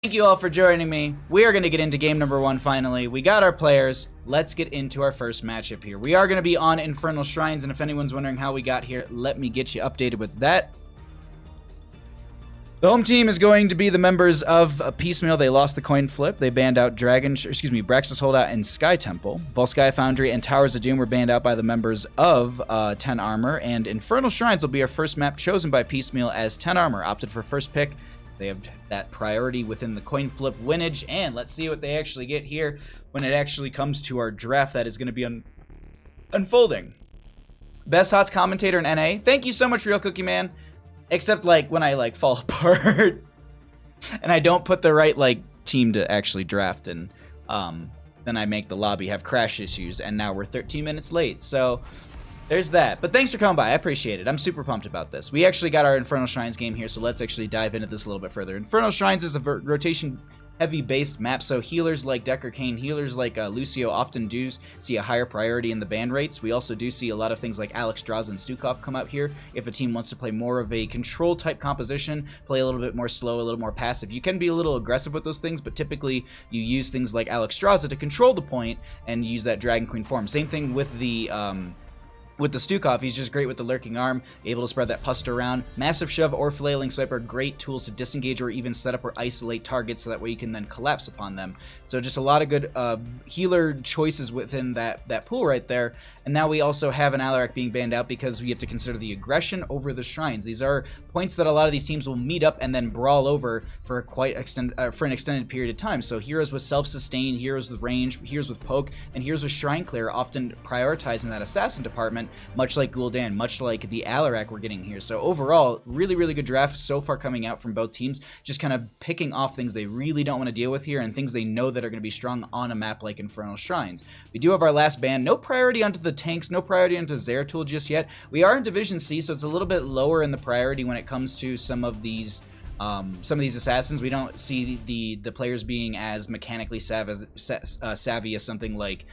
Thank you all for joining me. We are going to get into game number 1 finally. We got our players. Let's get into our first matchup here. We are going to be on Infernal Shrines, and if anyone's wondering how we got here, let me get you updated with that. The home team is going to be the members of Piecemeal. They lost the coin flip. They banned out Braxis Holdout and Sky Temple. Volsky Foundry and Towers of Doom were banned out by the members of 10 Armor, and Infernal Shrines will be our first map chosen by Piecemeal as 10 Armor. Opted for first pick. They have that priority within the coin flip winnage, and let's see what they actually get here when it actually comes to our draft that is going to be unfolding. Best Hots commentator in NA. Thank you so much, Real Cookie Man. Except when I fall apart and I don't put the right team to actually draft, and then I make the lobby have crash issues, and now we're 13 minutes late. So there's that. But thanks for coming by. I appreciate it. I'm super pumped about this. We actually got our Infernal Shrines game here, so let's actually dive into this a little bit further. Infernal Shrines is a rotation heavy-based map, so healers like Decker Kane, healers like Lucio often do see a higher priority in the ban rates. We also do see a lot of things like Alex Draza and Stukov come out here. If a team wants to play more of a control-type composition, play a little bit more slow, a little more passive, you can be a little aggressive with those things, but typically you use things like Alex Draza to control the point and use that Dragon Queen form. Same thing with the Stukov. He's just great with the Lurking Arm, able to spread that pust around. Massive Shove or Flailing Swiper, great tools to disengage or even set up or isolate targets so that way you can then collapse upon them. So just a lot of good healer choices within that pool right there. And now we also have an Alarak being banned out because we have to consider the aggression over the shrines. These are points that a lot of these teams will meet up and then brawl over for an extended period of time. So heroes with self-sustain, heroes with range, heroes with poke, and heroes with shrine clear often prioritizing that assassin department, much like Gul'dan, much like the Alarak we're getting here. So overall, really, really good draft so far coming out from both teams, just kind of picking off things they really don't want to deal with here and things they know that are going to be strong on a map like Infernal Shrines. We do have our last ban. No priority onto the tanks, no priority onto Zeratul just yet. We are in Division C, so it's a little bit lower in the priority when it comes to some of these assassins. We don't see the players being as mechanically savvy as something like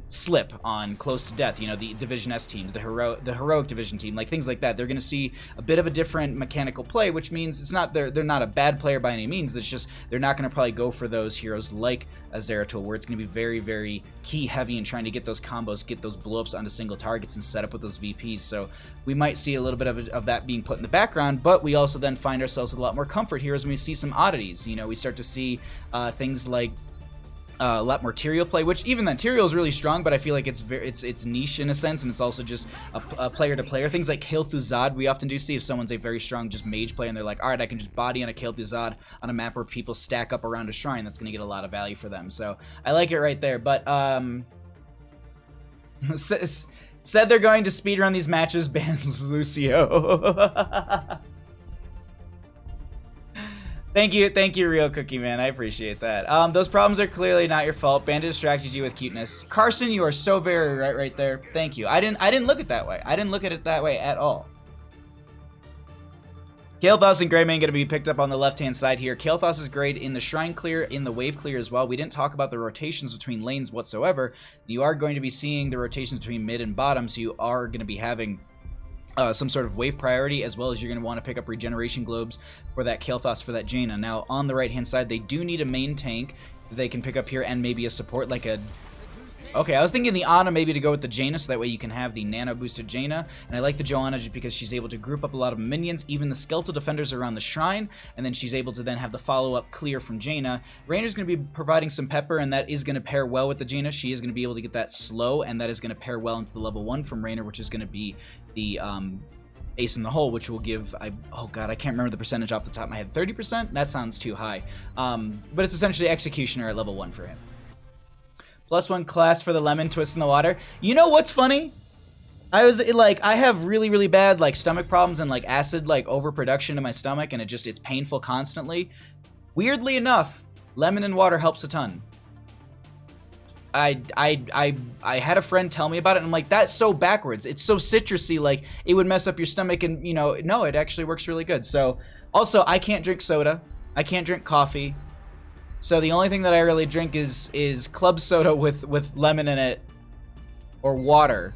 Slip on Close to Death, the Division S team, the heroic Division team, things like that. They're going to see a bit of a different mechanical play, which means it's not they're not a bad player by any means. It's just they're not going to probably go for those heroes like a Zeratul, where it's going to be very, very key heavy in trying to get those combos, get those blow-ups onto single targets and set up with those VPs. So we might see a little bit of that being put in the background, but we also then find ourselves with a lot more comfort heroes when we see some oddities. We start to see things like a lot more Tyrael play, which even then Tyrael is really strong, but I feel like it's niche in a sense, and it's also just a player to player. Things like Kael'thuzad we often do see if someone's a very strong just mage player and they're like, all right, I can just body on a Kael'thuzad on a map where people stack up around a shrine. That's going to get a lot of value for them. So I like it right there. But said they're going to speedrun these matches, ban Lucio. Thank you, Real Cookie Man. I appreciate that. Those problems are clearly not your fault. Bandit distracted you with cuteness. Carson, you are so very right there. Thank you. I didn't look at it that way. I didn't look at it that way at all. Kael'thas and Greymane going to be picked up on the left-hand side here. Kael'thas is great in the shrine clear, in the wave clear as well. We didn't talk about the rotations between lanes whatsoever. You are going to be seeing the rotations between mid and bottom, so you are going to be having some sort of wave priority, as well as you're going to want to pick up regeneration globes for that Kael'thas, for that Jaina. Now, on the right-hand side, they do need a main tank that they can pick up here and maybe a support like a... Okay, I was thinking the Ana maybe to go with the Jaina, so that way you can have the nano-boosted Jaina. And I like the Joanna just because she's able to group up a lot of minions, even the skeletal defenders around the shrine, and then she's able to then have the follow-up clear from Jaina. Rainer's going to be providing some pepper, and that is going to pair well with the Jaina. She is going to be able to get that slow, and that is going to pair well into the level 1 from Rainer, which is going to be the ace in the hole, which will give, oh god, I can't remember the percentage off the top of my head. 30%? That sounds too high. But it's essentially Executioner at level 1 for him. +1 class for the lemon twist in the water. You know what's funny? I have really, really bad stomach problems and acid overproduction in my stomach, and it's painful constantly. Weirdly enough, lemon and water helps a ton. I had a friend tell me about it, and I'm like, that's so backwards. It's so citrusy, it would mess up your stomach, and no, it actually works really good. So also, I can't drink soda. I can't drink coffee. So the only thing that I really drink is club soda with lemon in it, or water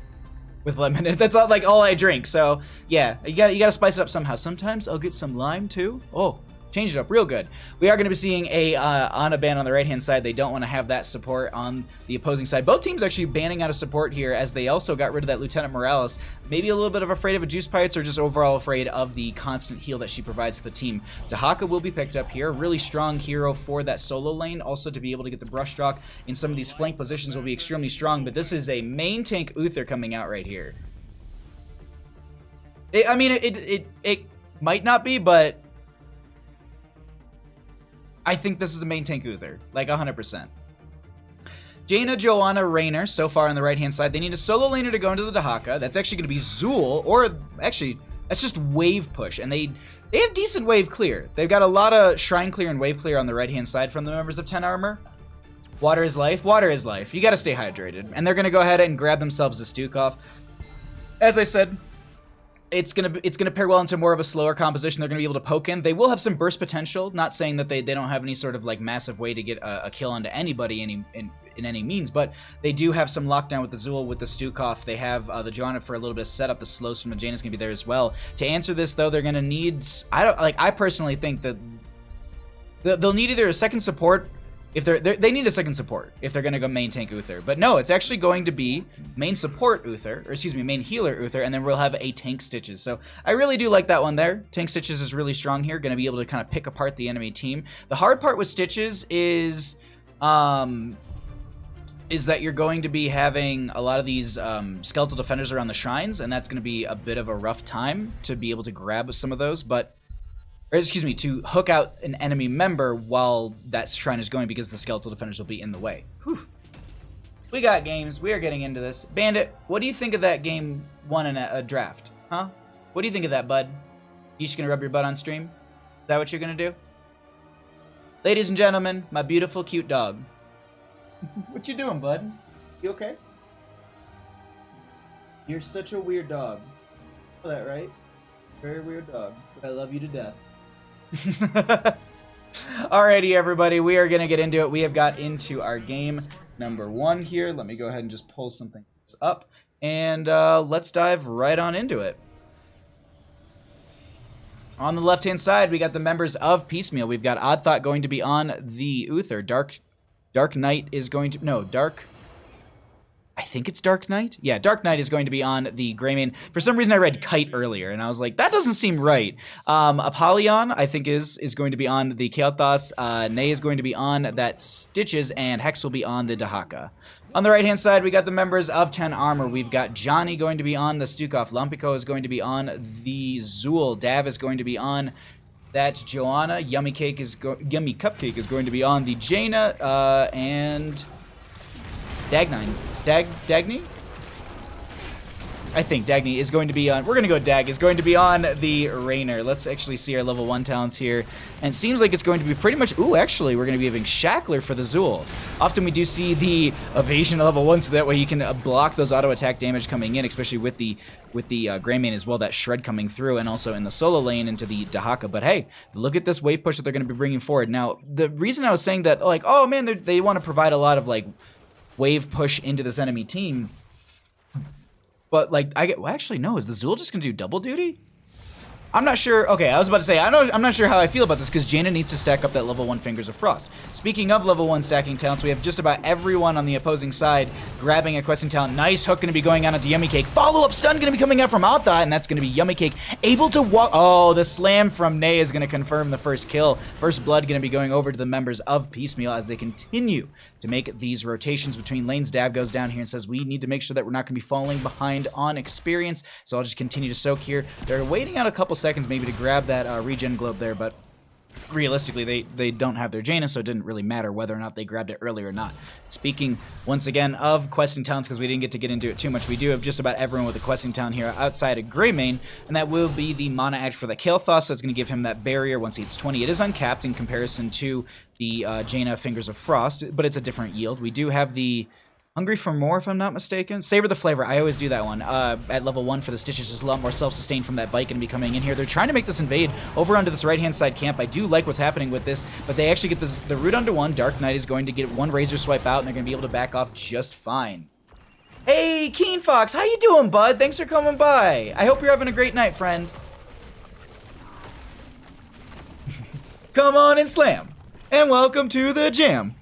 with lemon in it. That's all I drink. So yeah, you gotta spice it up somehow. Sometimes I'll get some lime too. Oh, Changed it up real good. We are going to be seeing a Ana ban on the right-hand side. They don't want to have that support on the opposing side. Both teams actually banning out of support here as they also got rid of that Lieutenant Morales. Maybe a little bit of afraid of a Juice Pirates or just overall afraid of the constant heal that she provides to the team. Dahaka will be picked up here. Really strong hero for that solo lane. Also to be able to get the brush stroke in some of these flank positions will be extremely strong. But this is a main tank Uther coming out right here. It might not be, but I think this is a main tank Uther, like 100%. Jaina, Joanna, Raynor, so far on the right-hand side. They need a solo laner to go into the Dahaka. That's actually going to be Zool, or actually, that's just wave push, and they have decent wave clear. They've got a lot of shrine clear and wave clear on the right-hand side from the members of 10 Armor. Water is life. Water is life. You got to stay hydrated. And they're going to go ahead and grab themselves a Stukov. As I said, it's gonna pair well into more of a slower composition. They're gonna be able to poke in. They will have some burst potential. Not saying that they don't have any sort of like massive way to get a kill onto anybody in any means, but they do have some lockdown with the Zool, with the Stukov. They have the Joanna for a little bit of setup. The slows from the Jaina's gonna be there as well. To answer this though, they're gonna need. I personally think that they'll need either a second support. If they need a second support if they're gonna go main tank Uther, but no, it's actually going to be main support Uther, or excuse me, main healer Uther, and then we'll have a tank Stitches. So I really do like that one there. Tank Stitches is really strong here, gonna be able to kind of pick apart the enemy team. The hard part with Stitches is that you're going to be having a lot of these skeletal defenders around the shrines, and that's gonna be a bit of a rough time to be able to grab some of those, or excuse me, to hook out an enemy member while that shrine is going, because the skeletal defenders will be in the way. Whew. We got games. We are getting into this. Bandit, what do you think of that game 1 in a draft? Huh? What do you think of that, bud? You just gonna rub your butt on stream? Is that what you're gonna do? Ladies and gentlemen, my beautiful, cute dog. What you doing, bud? You okay? You're such a weird dog. You know that, right? Very weird dog. But I love you to death. Alrighty, everybody, we are gonna get into it. We have got into our game number 1 here. Let me go ahead and just pull something up, and let's dive right on into it. On the left-hand side, we got the members of Piecemeal. We've got Odd Thought going to be on the Uther. Dark Knight is going to I think it's Dark Knight? Yeah, Dark Knight is going to be on the Greymane. For some reason, I read Kite earlier, and I was like, that doesn't seem right. Apollyon, I think, is going to be on the Kael'thas. Nay is going to be on that Stitches, and Hex will be on the Dahaka. On the right-hand side, we got the members of 10 Armor. We've got Johnny going to be on the Stukov. Lumpiko is going to be on the Zool. Dav is going to be on that Joanna. Yummy Cupcake is going to be on the Jaina, and Dagny? I think Dagny is going to be on. We're going to go Dag is going to be on the Raynor. Let's actually see our level 1 talents here. And it seems like it's going to be pretty much. Ooh, actually, we're going to be having Shackler for the Zool. Often we do see the evasion level 1, so that way you can block those auto attack damage coming in, especially with the Greymane as well, that shred coming through, and also in the solo lane into the Dahaka. But hey, look at this wave push that they're going to be bringing forward. Now, the reason I was saying that, like, oh man, they want to provide a lot of like wave push into this enemy team. But like, actually no, is the Zool just gonna do double duty? I'm not sure. Okay, I was about to say, I'm not sure how I feel about this, because Jaina needs to stack up that level 1 Fingers of Frost. Speaking of level 1 stacking talents, we have just about everyone on the opposing side grabbing a questing talent. Nice hook going to be going on into Yummy Cake. Follow-up stun going to be coming out from Alta, and that's going to be Yummy Cake able to walk. Oh, the slam from Nay is going to confirm the first kill. First blood going to be going over to the members of Piecemeal as they continue to make these rotations between lanes. Dab goes down here and says, we need to make sure that we're not going to be falling behind on experience, so I'll just continue to soak here. They're waiting out a couple seconds maybe to grab that regen globe there, but realistically they don't have their Jaina, so it didn't really matter whether or not they grabbed it early or not. Speaking once again of questing talents, because we didn't get into it too much, we do have just about everyone with a questing talent here outside of Greymane, and that will be the Mana Act for the Kael'thas, so it's going to give him that barrier once he hits 20. It is uncapped in comparison to the Jaina Fingers of Frost, but it's a different yield. We do have the Hungry for More, if I'm not mistaken. Savor the Flavor. I always do that one. At level 1 for the Stitches, just a lot more self-sustained from that bike going to be coming in here. They're trying to make this invade over onto this right-hand side camp. I do like what's happening with this, but they actually get the root onto 1. Dark Knight is going to get 1 Razor Swipe out, and they're going to be able to back off just fine. Hey, Keen Fox, how you doing, bud? Thanks for coming by. I hope you're having a great night, friend. Come on and slam. And welcome to the jam.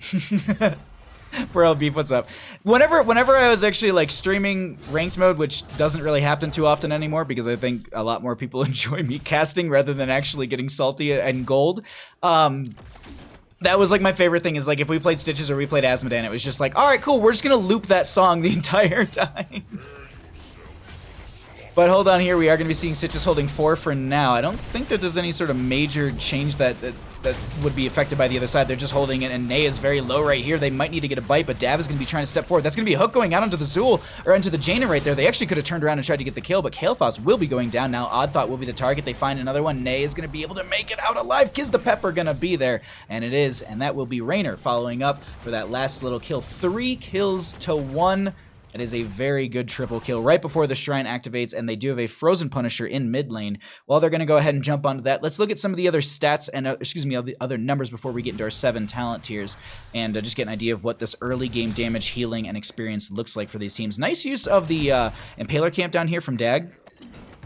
Bro, Beef, what's up? Whenever I was actually like streaming ranked mode, which doesn't really happen too often anymore because I think a lot more people enjoy me casting rather than actually getting salty and gold. That was like my favorite thing is like if we played Stitches or we played Asmodan, it was just like, all right, cool, we're just gonna loop that song the entire time. But hold on here, we are going to be seeing Stitches holding 4 for now. I don't think that there's any sort of major change that would be affected by the other side. They're just holding it, and Nay is very low right here. They might need to get a bite, but Dav is going to be trying to step forward. That's going to be a hook going out onto the Zool, or into the Jaina right there. They actually could have turned around and tried to get the kill, but Kael'thas will be going down now. Odd Thought will be the target. They find another one. Nay is going to be able to make it out alive. Kiz the Pepper going to be there, and it is, and that will be Raynor following up for that last little kill. 3 kills to 1. It is a very good triple kill right before the Shrine activates, and they do have a Frozen Punisher in mid lane. While they're going to go ahead and jump onto that, let's look at some of the other stats and, the other numbers before we get into our 7 talent tiers and just get an idea of what this early game damage, healing, and experience looks like for these teams. Nice use of the Impaler camp down here from Dag.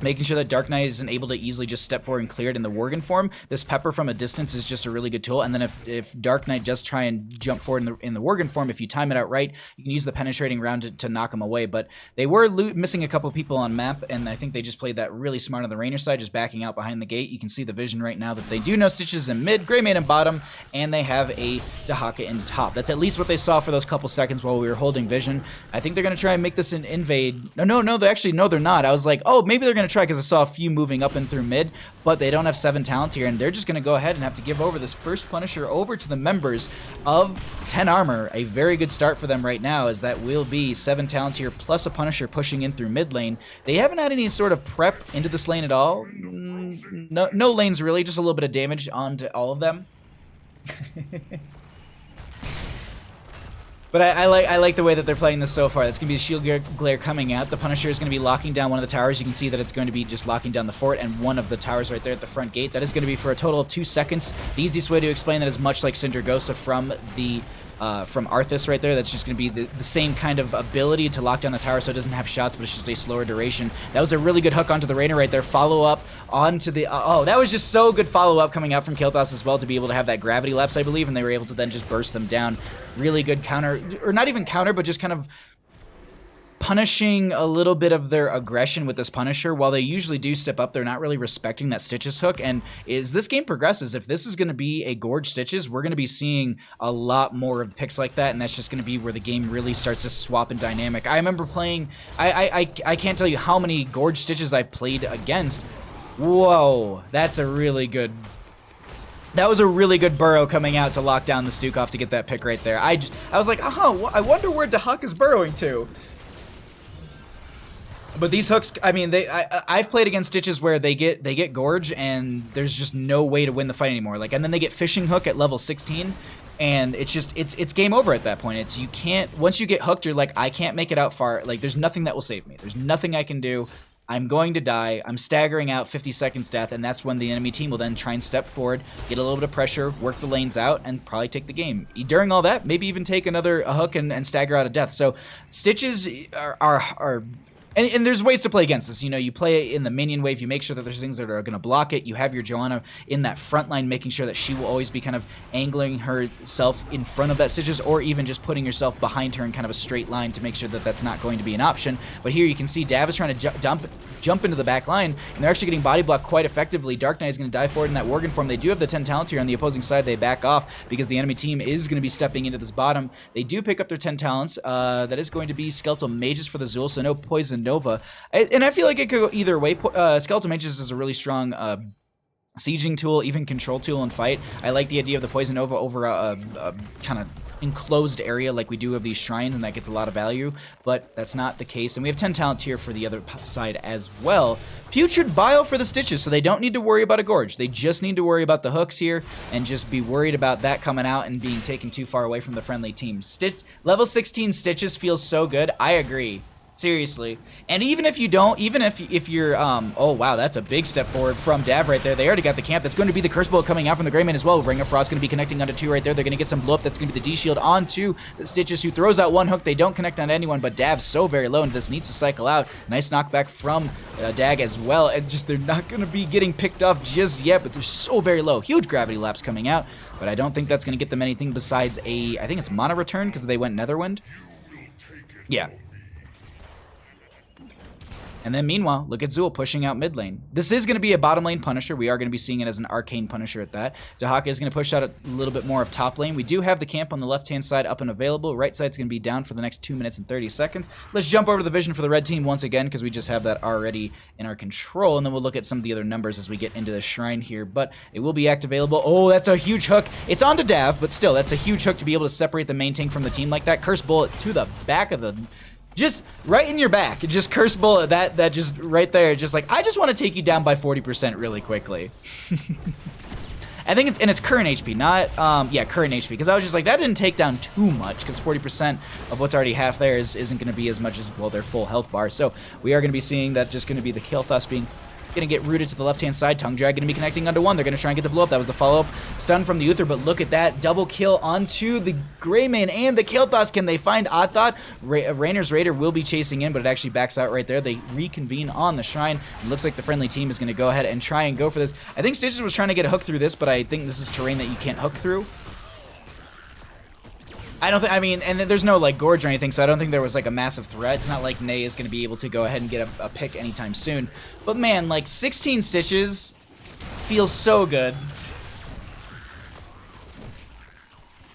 Making sure that Dark Knight isn't able to easily just step forward and clear it in the Worgen form. This Pepper from a distance is just a really good tool. And then if Dark Knight does try and jump forward in the Worgen form, if you time it out right, you can use the penetrating round to knock him away. But they were missing a couple people on map, and I think they just played that really smart on the Raynor side, just backing out behind the gate. You can see the vision right now that they do know Stitches in mid, Greymane in bottom, and they have a Dahaka in top. That's at least what they saw for those couple seconds while we were holding vision. I think they're going to try and make this an invade. No, they're not. I was like, oh, maybe they're going to try because I saw a few moving up and through mid, but they don't have 7 talents here, and they're just going to go ahead and have to give over this first Punisher over to the members of 10 Armor. A very good start for them right now, as that will be 7 talents here plus a Punisher pushing in through mid lane. They haven't had any sort of prep into this lane at all. No lanes really, just a little bit of damage onto all of them. But I like the way that they're playing this so far. That's going to be a shield glare coming out. The Punisher is going to be locking down one of the towers. You can see that it's going to be just locking down the fort and one of the towers right there at the front gate. That is going to be for a total of 2 seconds. The easiest way to explain that is much like Syndragosa from Arthas right there. That's just going to be the same kind of ability to lock down the tower so it doesn't have shots, but it's just a slower duration. That was a really good hook onto the Raynor right there. Follow up onto the... oh, that was just so good follow-up coming out from Kael'thas as well to be able to have that gravity lapse, I believe, and they were able to then just burst them down. Really good counter, or not even counter, but just kind of punishing a little bit of their aggression with this Punisher. While they usually do step up, they're not really respecting that Stitches hook. And as this game progresses, if this is going to be a Gorge Stitches, we're going to be seeing a lot more of picks like that, and that's just going to be where the game really starts to swap and dynamic. I remember playing, I can't tell you how many Gorge Stitches I've played against. Whoa, that's a really good... That was a really good burrow coming out to lock down the Stukov to get that pick right there. I was like, I wonder where Dahak is burrowing to. But these hooks, I mean, I've played against Stitches where they get Gorge and there's just no way to win the fight anymore. Like, and then they get Fishing Hook at level 16, and it's just it's game over at that point. It's, you can't, once you get hooked, you're like, I can't make it out far. Like, there's nothing that will save me. There's nothing I can do. I'm going to die. I'm staggering out 50 seconds death, and that's when the enemy team will then try and step forward, get a little bit of pressure, work the lanes out, and probably take the game. During all that, maybe even take a hook and stagger out of death. So Stitches are and there's ways to play against this. You know, you play in the minion wave, you make sure that there's things that are going to block it. You have your Joanna in that front line, making sure that she will always be kind of angling herself in front of that Stitches, or even just putting yourself behind her in kind of a straight line to make sure that that's not going to be an option. But here you can see Dav is trying to jump into the back line, and they're actually getting body blocked quite effectively. Dark Knight is going to dive forward in that Worgen form. They do have the 10 talents here on the opposing side. They back off because the enemy team is going to be stepping into this bottom. They do pick up their 10 talents. That is going to be Skeletal Mages for the Zool, so no Poison Nova. And I feel like it could go either way. Skeletal Mages is a really strong sieging tool, even control tool in fight. I like the idea of the Poison Nova over a kind of enclosed area like we do of these shrines, and that gets a lot of value, but that's not the case. And we have 10 talent here for the other side as well. Putrid Bile for the Stitches, so they don't need to worry about a Gorge. They just need to worry about the hooks here and just be worried about that coming out and being taken too far away from the friendly team. Level 16 Stitches feels so good. I agree. Seriously. And even if you don't, even if you're, oh wow, that's a big step forward from Dav right there. They already got the camp. That's going to be the Curse Bullet coming out from the Greymane as well. Ring of Frost going to be connecting onto 2 right there. They're going to get some blow up. That's going to be the D-Shield onto the Stitches, who throws out 1 hook. They don't connect on anyone, but Dav's so very low, and this needs to cycle out. Nice knockback from Dag as well. And just, they're not going to be getting picked off just yet, but they're so very low. Huge gravity lapse coming out, but I don't think that's going to get them anything besides I think it's Mana Return, because they went Netherwind. Yeah. And then meanwhile, look at Zool pushing out mid lane. This is going to be a bottom lane Punisher. We are going to be seeing it as an arcane Punisher at that. Dahaka is going to push out a little bit more of top lane. We do have the camp on the left-hand side up and available. Right side's going to be down for the next 2 minutes and 30 seconds. Let's jump over to the vision for the red team once again, because we just have that already in our control. And then we'll look at some of the other numbers as we get into the shrine here. But it will be act available. Oh, that's a huge hook. It's onto Dav, but still, that's a huge hook to be able to separate the main tank from the team like that. Curse Bullet to the back of the... Just right in your back. Just Curse Bullet, that just right there. Just like, I just want to take you down by 40% really quickly. I think it's current HP, not, yeah, current HP. Because I was just like, that didn't take down too much. Because 40% of what's already half there isn't going to be as much as, well, their full health bar. So we are going to be seeing that just going to be the Kael'thas being... Going to get rooted to the left-hand side. Tongue Drag going to be connecting onto 1. They're going to try and get the blow up. That was the follow-up stun from the Uther, but look at that. Double kill onto the Greymane and the Kael'thas. Can they find Odd Thought? Rainer's Raider will be chasing in, but it actually backs out right there. They reconvene on the shrine. It looks like the friendly team is going to go ahead and try and go for this. I think Stitches was trying to get a hook through this, but I think this is terrain that you can't hook through. I don't think, I mean, and there's no, like, Gorge or anything, so I don't think there was, like, a massive threat. It's not like Nay is going to be able to go ahead and get a pick anytime soon. But, man, like, 16 Stitches feels so good.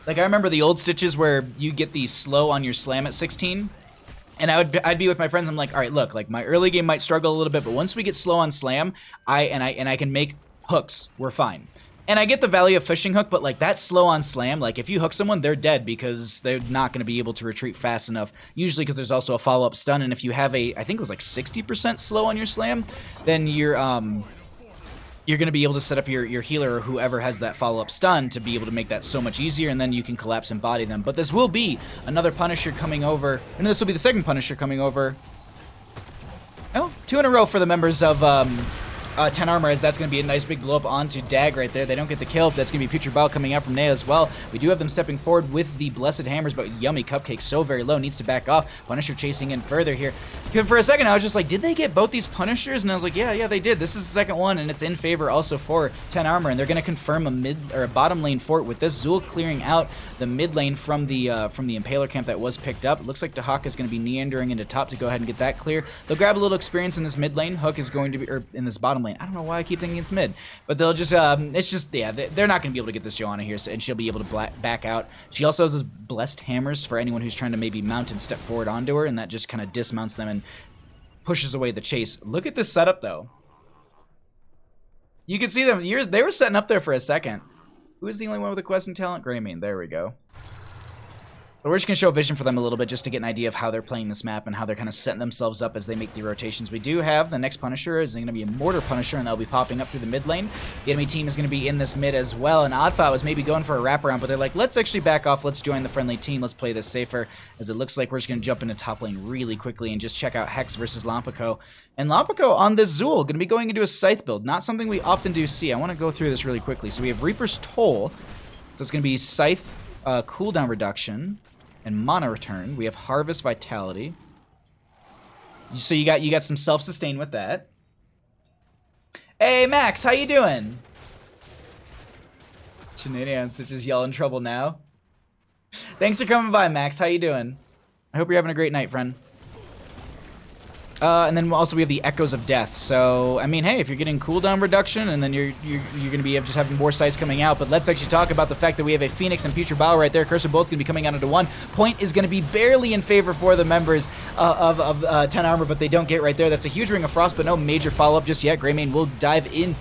Like, I remember the old Stitches where you get the slow on your slam at 16. And I'd be with my friends, I'm like, all right, look, like, my early game might struggle a little bit, but once we get slow on slam, I can make hooks, we're fine. And I get the value of fishing hook, but like that slow on slam, like if you hook someone, they're dead because they're not going to be able to retreat fast enough. Usually because there's also a follow-up stun, and if you have I think it was like 60% slow on your slam, then you're going to be able to set up your healer or whoever has that follow-up stun to be able to make that so much easier, and then you can collapse and body them. But this will be another Punisher coming over, and this will be the second Punisher coming over. Oh, 2 in a row for the members of 10 armor, as that's going to be a nice big blow up onto Dag right there. They don't get the kill. That's going to be Putrid Bow coming out from Nea as well. We do have them stepping forward with the Blessed Hammers, but Yummy Cupcake so very low, needs to back off. Punisher chasing in further here. For a second, I was just like, did they get both these Punishers? And I was like, yeah, they did. This is the second one, and it's in favor also for 10 armor, and they're going to confirm a bottom lane fort with this. Zool clearing out the mid lane from the Impaler camp that was picked up. It looks like Dahaka is going to be meandering into top to go ahead and get that clear. They'll grab a little experience in this mid lane. Hook is going to be, or in this bottom lane. I don't know why I keep thinking it's mid, but they'll just, it's just, yeah, they're not going to be able to get this Joanna here, and she'll be able to back out. She also has those Blessed Hammers for anyone who's trying to maybe mount and step forward onto her, and that just kind of dismounts them and pushes away the chase. Look at this setup, though. You can see them. They were setting up there for a second. Who is the only one with a questing talent? Greymane. There we go. But we're just going to show vision for them a little bit just to get an idea of how they're playing this map and how they're kind of setting themselves up as they make the rotations. We do have the next Punisher is going to be a Mortar Punisher, and they'll be popping up through the mid lane. The enemy team is going to be in this mid as well, and Odd Thought was maybe going for a wraparound, but they're like, let's actually back off. Let's join the friendly team. Let's play this safer, as it looks like we're just going to jump into top lane really quickly and just check out Hex versus Lompico. And Lompico on this Zool going to be going into a Scythe build. Not something we often do see. I want to go through this really quickly. So we have Reaper's Toll. So it's going to be Scythe cooldown reduction and Mana Return. We have Harvest Vitality. So you got some self-sustain with that. Hey Max, how you doing? Shenanigans, such as y'all in trouble now. Thanks for coming by, Max. How you doing? I hope you're having a great night, friend. And then also we have the Echoes of Death. So, I mean, hey, if you're getting cooldown reduction, and then you're going to be just having more size coming out, but let's actually talk about the fact that we have a Phoenix and Putrid Bow right there. Curse of Bolt's going to be coming out into 1. Point is going to be barely in favor for the members of 10 armor, but they don't get right there. That's a huge Ring of Frost, but no major follow-up just yet. Greymane will dive into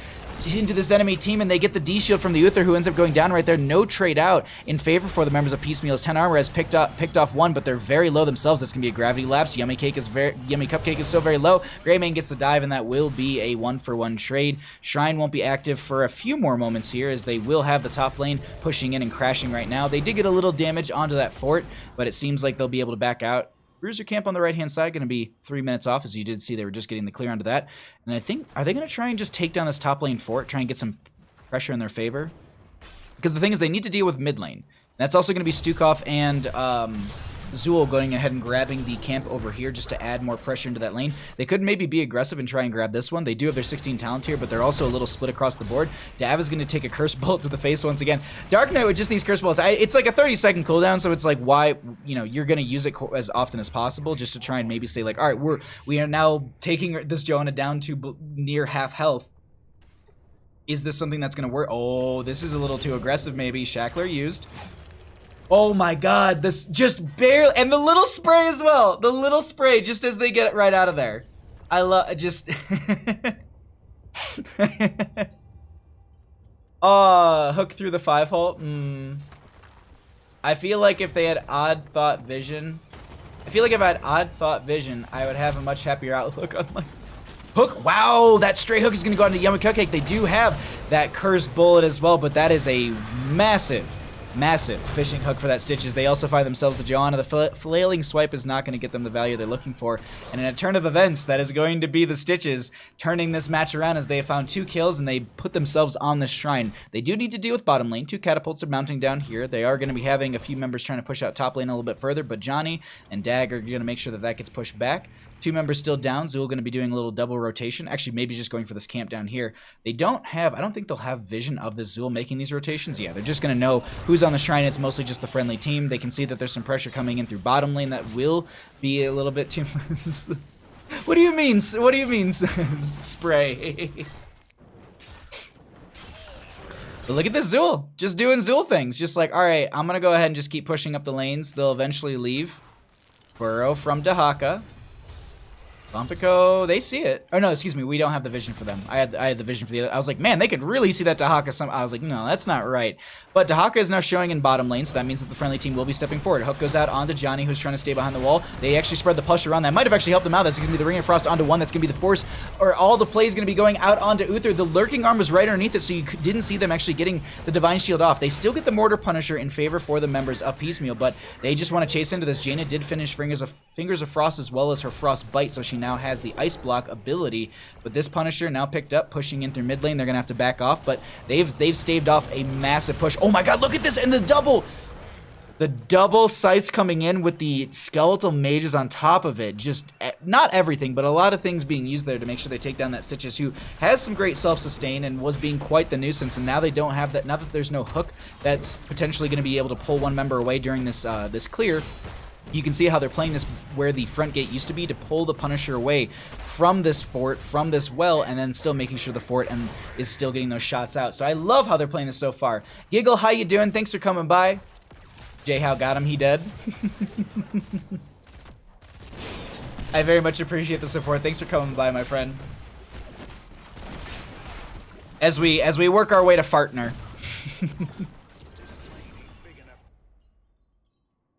this enemy team, and they get the D-Shield from the Uther, who ends up going down right there. No trade out in favor for the members of Piecemeal, as 10 armor has picked off 1, but they're very low themselves. That's gonna be a gravity lapse. Yummy Cupcake is so very low. Greymane gets the dive, and that will be a 1-for-1 trade. Shrine won't be active for a few more moments here, as they will have the top lane pushing in and crashing right now. They did get a little damage onto that fort, but it seems like they'll be able to back out. Bruiser camp on the right-hand side going to be 3 minutes off, as you did see they were just getting the clear onto that. And I think, are they going to try and just take down this top lane fort, try and get some pressure in their favor? Because the thing is, they need to deal with mid lane. That's also going to be Stukov and Zool going ahead and grabbing the camp over here just to add more pressure into that lane. They could maybe be aggressive and try and grab this one. They do have their 16 talent here, but they're also a little split across the board. Dav is going to take a curse bolt to the face once again. Dark Knight with just these curse bolts, it's like a 30-second cooldown, so it's like, why, you know, you're going to use it as often as possible just to try and maybe say like, all right, we are now taking this Johanna down to near half health. Is this something that's going to work? Oh, this is a little too aggressive maybe. Shackler used. Oh my god, this just barely, and the little spray as well. The little spray just as they get it right out of there. I love, just. Oh, hook through the 5-hole. I feel like if they had Odd Thought Vision, I would have a much happier outlook on my hook. Wow, that stray hook is going to go into Yummy Cupcake. They do have that cursed bullet as well, but that is a massive fishing hook for that Stitches. They also find themselves the Johanna. The flailing swipe is not going to get them the value they're looking for. And in a turn of events, that is going to be the Stitches turning this match around as they have found 2 kills and they put themselves on this shrine. They do need to deal with bottom lane. 2 catapults are mounting down here. They are going to be having a few members trying to push out top lane a little bit further, but Johnny and Dag are going to make sure that gets pushed back. 2 members still down. Zool going to be doing a little double rotation. Actually, maybe just going for this camp down here. They don't have, I don't think they'll have vision of the Zool making these rotations. Yeah, they're just going to know who's on the shrine. It's mostly just the friendly team. They can see that there's some pressure coming in through bottom lane. That will be a little bit too much. What do you mean? What do you mean, spray? But look at this Zool. Just doing Zool things. Just like, all right, I'm going to go ahead and just keep pushing up the lanes. They'll eventually leave. Burrow from Dahaka. Lompico, they see it. Oh no, excuse me, we don't have the vision for them. I had the vision for the other. I was like, man, they could really see that Dahaka. I was like, no, that's not right. But Dahaka is now showing in bottom lane, so that means that the friendly team will be stepping forward. Hook goes out onto Johnny, who's trying to stay behind the wall. They actually spread the push around. That might have actually helped them out. That's going to be the Ring of Frost onto one. That's going to be the Force, or all the play is going to be going out onto Uther. The Lurking Arm was right underneath it, so you didn't see them actually getting the Divine Shield off. They still get the Mortar Punisher in favor for the members of Piecemeal, but they just want to chase into this. Jaina did finish Fingers of Frost as well as her Frost Bite, so she now has the Ice Block ability. But this Punisher now picked up, pushing in through mid lane. They're gonna have to back off, but they've staved off a massive push. Oh my god, look at this, and the double sights coming in with the skeletal mages on top of it. Just not everything, but a lot of things being used there to make sure they take down that Stitches, who has some great self-sustain and was being quite the nuisance. And now they don't have that. Now that there's no hook that's potentially going to be able to pull one member away during this this clear. You can see how they're playing this where the front gate used to be, to pull the Punisher away from this fort, from this well, and then still making sure the fort is still getting those shots out. So I love how they're playing this so far. Giggle, how you doing? Thanks for coming by. Jay Howe got him, he dead. I very much appreciate the support. Thanks for coming by, my friend. As we work our way to Fartner.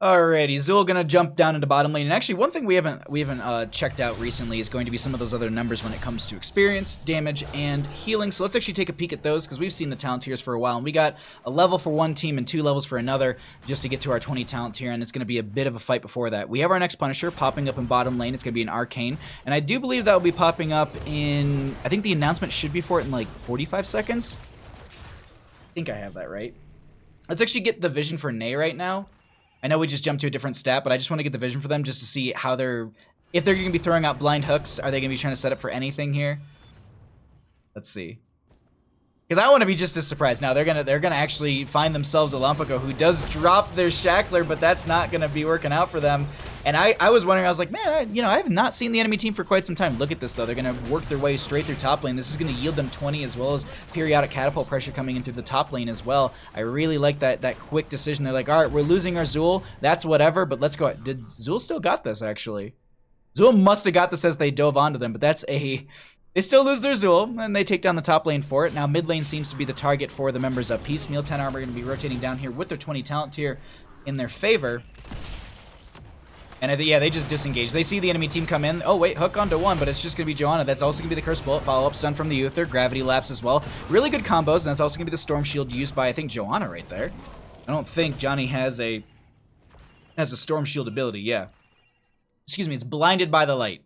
Alrighty, Zool gonna jump down into bottom lane, and actually one thing we haven't checked out recently is going to be some of those other numbers when it comes to experience, damage, and healing. So let's actually take a peek at those, because we've seen the talent tiers for a while, and we got a level for one team and 2 levels for another just to get to our 20 talent tier, and it's gonna be a bit of a fight before that. We have our next Punisher popping up in bottom lane. It's gonna be an Arcane, and I do believe that will be popping up in, I think the announcement should be for it in like 45 seconds. I think I have that right. Let's actually get the vision for Nay right now. I know we just jumped to a different stat, but I just want to get the vision for them just to see how if they're going to be throwing out blind hooks. Are they going to be trying to set up for anything here? Let's see. Because I want to be just as surprised. Now they're gonna actually find themselves a Lompico who does drop their Shackler, but that's not gonna be working out for them. And I was wondering, I was like, man, I have not seen the enemy team for quite some time. Look at this though, they're gonna work their way straight through top lane. This is gonna yield them 20 as well as periodic catapult pressure coming in through the top lane as well. I really like that quick decision. They're like, all right, we're losing our Zool, that's whatever, but let's go. Did Zool still got this actually? Zool must have got this as they dove onto them, but that's a. They still lose their Zool, and they take down the top lane for it. Now mid lane seems to be the target for the members of Piecemeal. 10 armor going to be rotating down here with their 20 talent tier in their favor. And yeah, they just disengage. They see the enemy team come in. Oh wait, hook onto one, but it's just going to be Johanna. That's also going to be the Curse Bullet. Follow-up stun from the Uther. Gravity Lapse as well. Really good combos, and that's also going to be the Storm Shield used by, I think, Johanna right there. I don't think Johnny has a Storm Shield ability, yeah. Excuse me, it's blinded by the light.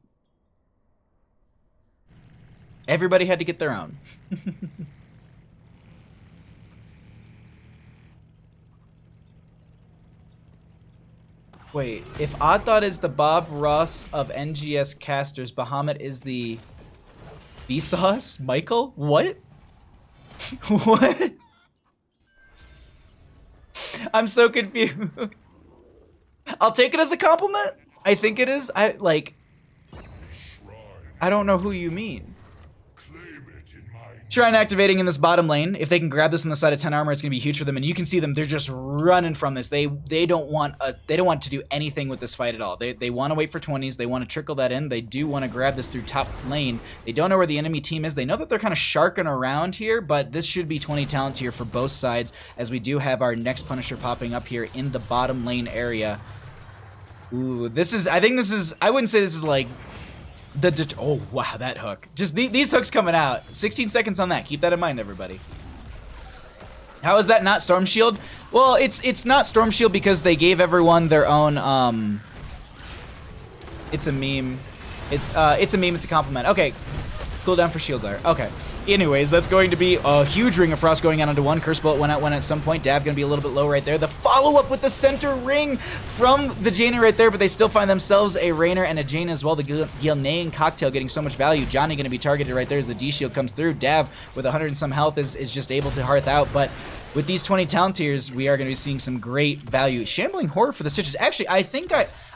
Everybody had to get their own. Wait, if Oddthought is the Bob Ross of NGS casters, Bahamut is the Vsauce? Michael? What? What? I'm so confused. I'll take it as a compliment. I think it is. I don't know who you mean. Shrine activating in this bottom lane. If they can grab this on the side of 10 armor, it's gonna be huge for them. And you can see them; they're just running from this. They don't want to do anything with this fight at all. They want to wait for 20s. They want to trickle that in. They do want to grab this through top lane. They don't know where the enemy team is. They know that they're kind of sharking around here, but this should be 20 talent here for both sides, as we do have our next Punisher popping up here in the bottom lane area. Ooh, this is. I think this is. I wouldn't say this is like. Oh, wow, that hook. Just these hooks coming out. 16 seconds on that. Keep that in mind, everybody. How is that not Storm Shield? Well, it's not Storm Shield because they gave everyone their own, it's a meme. It's a meme, it's a compliment. Okay, cooldown for Shield there. Okay. Anyways, that's going to be a huge Ring of Frost going out onto one. Curse Bullet went out one at some point. Dav going to be a little bit low right there. The follow-up with the center ring from the Jaina right there, but they still find themselves a Rainer and a Jaina as well. The Gilnean Cocktail getting so much value. Johnny going to be targeted right there as the D-Shield comes through. Dav with 100 and some health is just able to hearth out, but with these 20 talent tiers, we are going to be seeing some great value. Shambling Horror for the Stitches. Actually, I think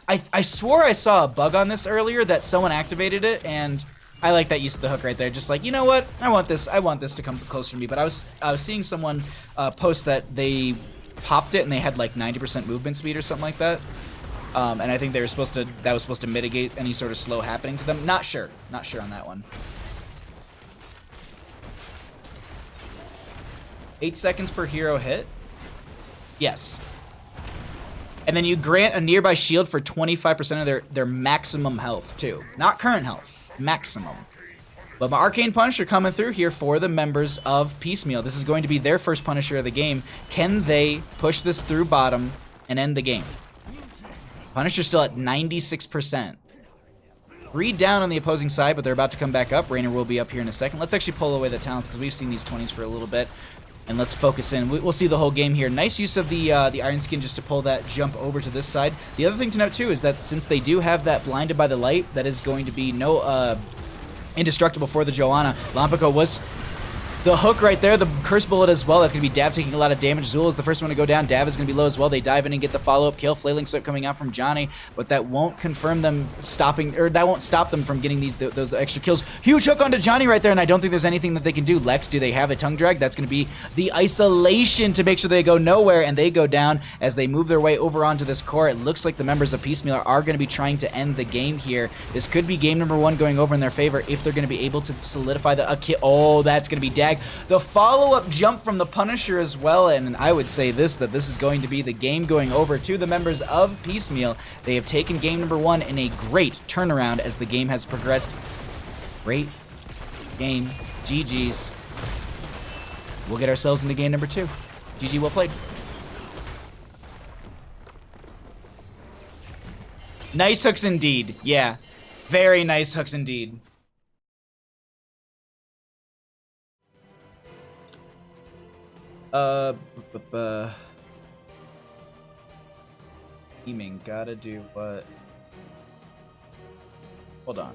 I swore I saw a bug on this earlier that someone activated it, and I like that use of the hook right there. Just like, you know what? I want this to come closer to me. But I was seeing someone post that they popped it and they had like 90% movement speed or something like that. And I think they were that was supposed to mitigate any sort of slow happening to them. Not sure on that one. 8 seconds per hero hit. Yes. And then you grant a nearby shield for 25% of their maximum health too. Not current health. Maximum. But my Arcane Punisher coming through here for the members of Piecemeal. This is going to be their first Punisher of the game. Can they push this through bottom and end the game? Punisher still at 96%. 3 down on the opposing side, but they're about to come back up. Rainer will be up here in a second. Let's actually pull away the talents because we've seen these 20s for a little bit. And let's focus in. We'll see the whole game here. Nice use of the Iron Skin just to pull that jump over to this side. The other thing to note, too, is that since they do have that Blinded by the Light, that is going to be no indestructible for the Joanna. Lompico was the hook right there, the Curse Bullet as well. That's going to be Dav taking a lot of damage. Zul is the first one to go down. Dav is going to be low as well. They dive in and get the follow-up kill. Flailing Swipe coming out from Johnny, but that won't confirm them stopping, or that won't stop them from getting those extra kills. Huge hook onto Johnny right there, and I don't think there's anything that they can do. Lex, do they have a tongue drag? That's going to be the isolation to make sure they go nowhere, and they go down as they move their way over onto this core. It looks like the members of Piecemeal are going to be trying to end the game here. This could be game number 1 going over in their favor if they're going to be able to solidify the kill. Oh, that's going to be Dag. The follow-up jump from the Punisher as well, and I would say that this is going to be the game going over to the members of Piecemeal. They have taken game number 1 in a great turnaround as the game has progressed. Great game. GG's. We'll get ourselves into game number 2. GG, well played. Nice hooks indeed. Yeah, very nice hooks indeed. Teaming, gotta do what? Hold on.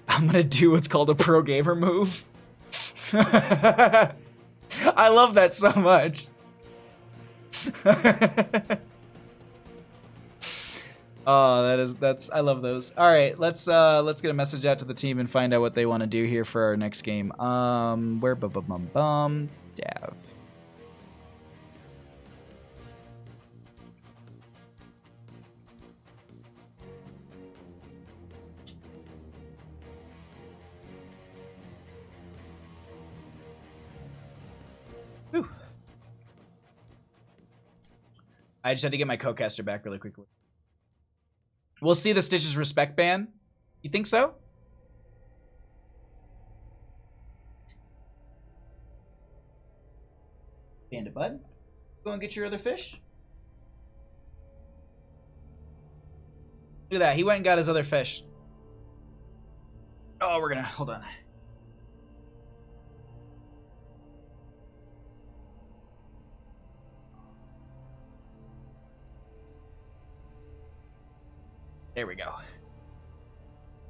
I'm gonna do what's called a pro gamer move. I love that so much. Oh, that's I love those. All right, let's get a message out to the team and find out what they want to do here for our next game. Where Dav. Whew. I just had to get my co-caster back really quickly. We'll see the Stitches respect ban. You think so? Panda Bud, go and get your other fish. Look at that. He went and got his other fish. Oh, we're gonna... Hold on. There we go.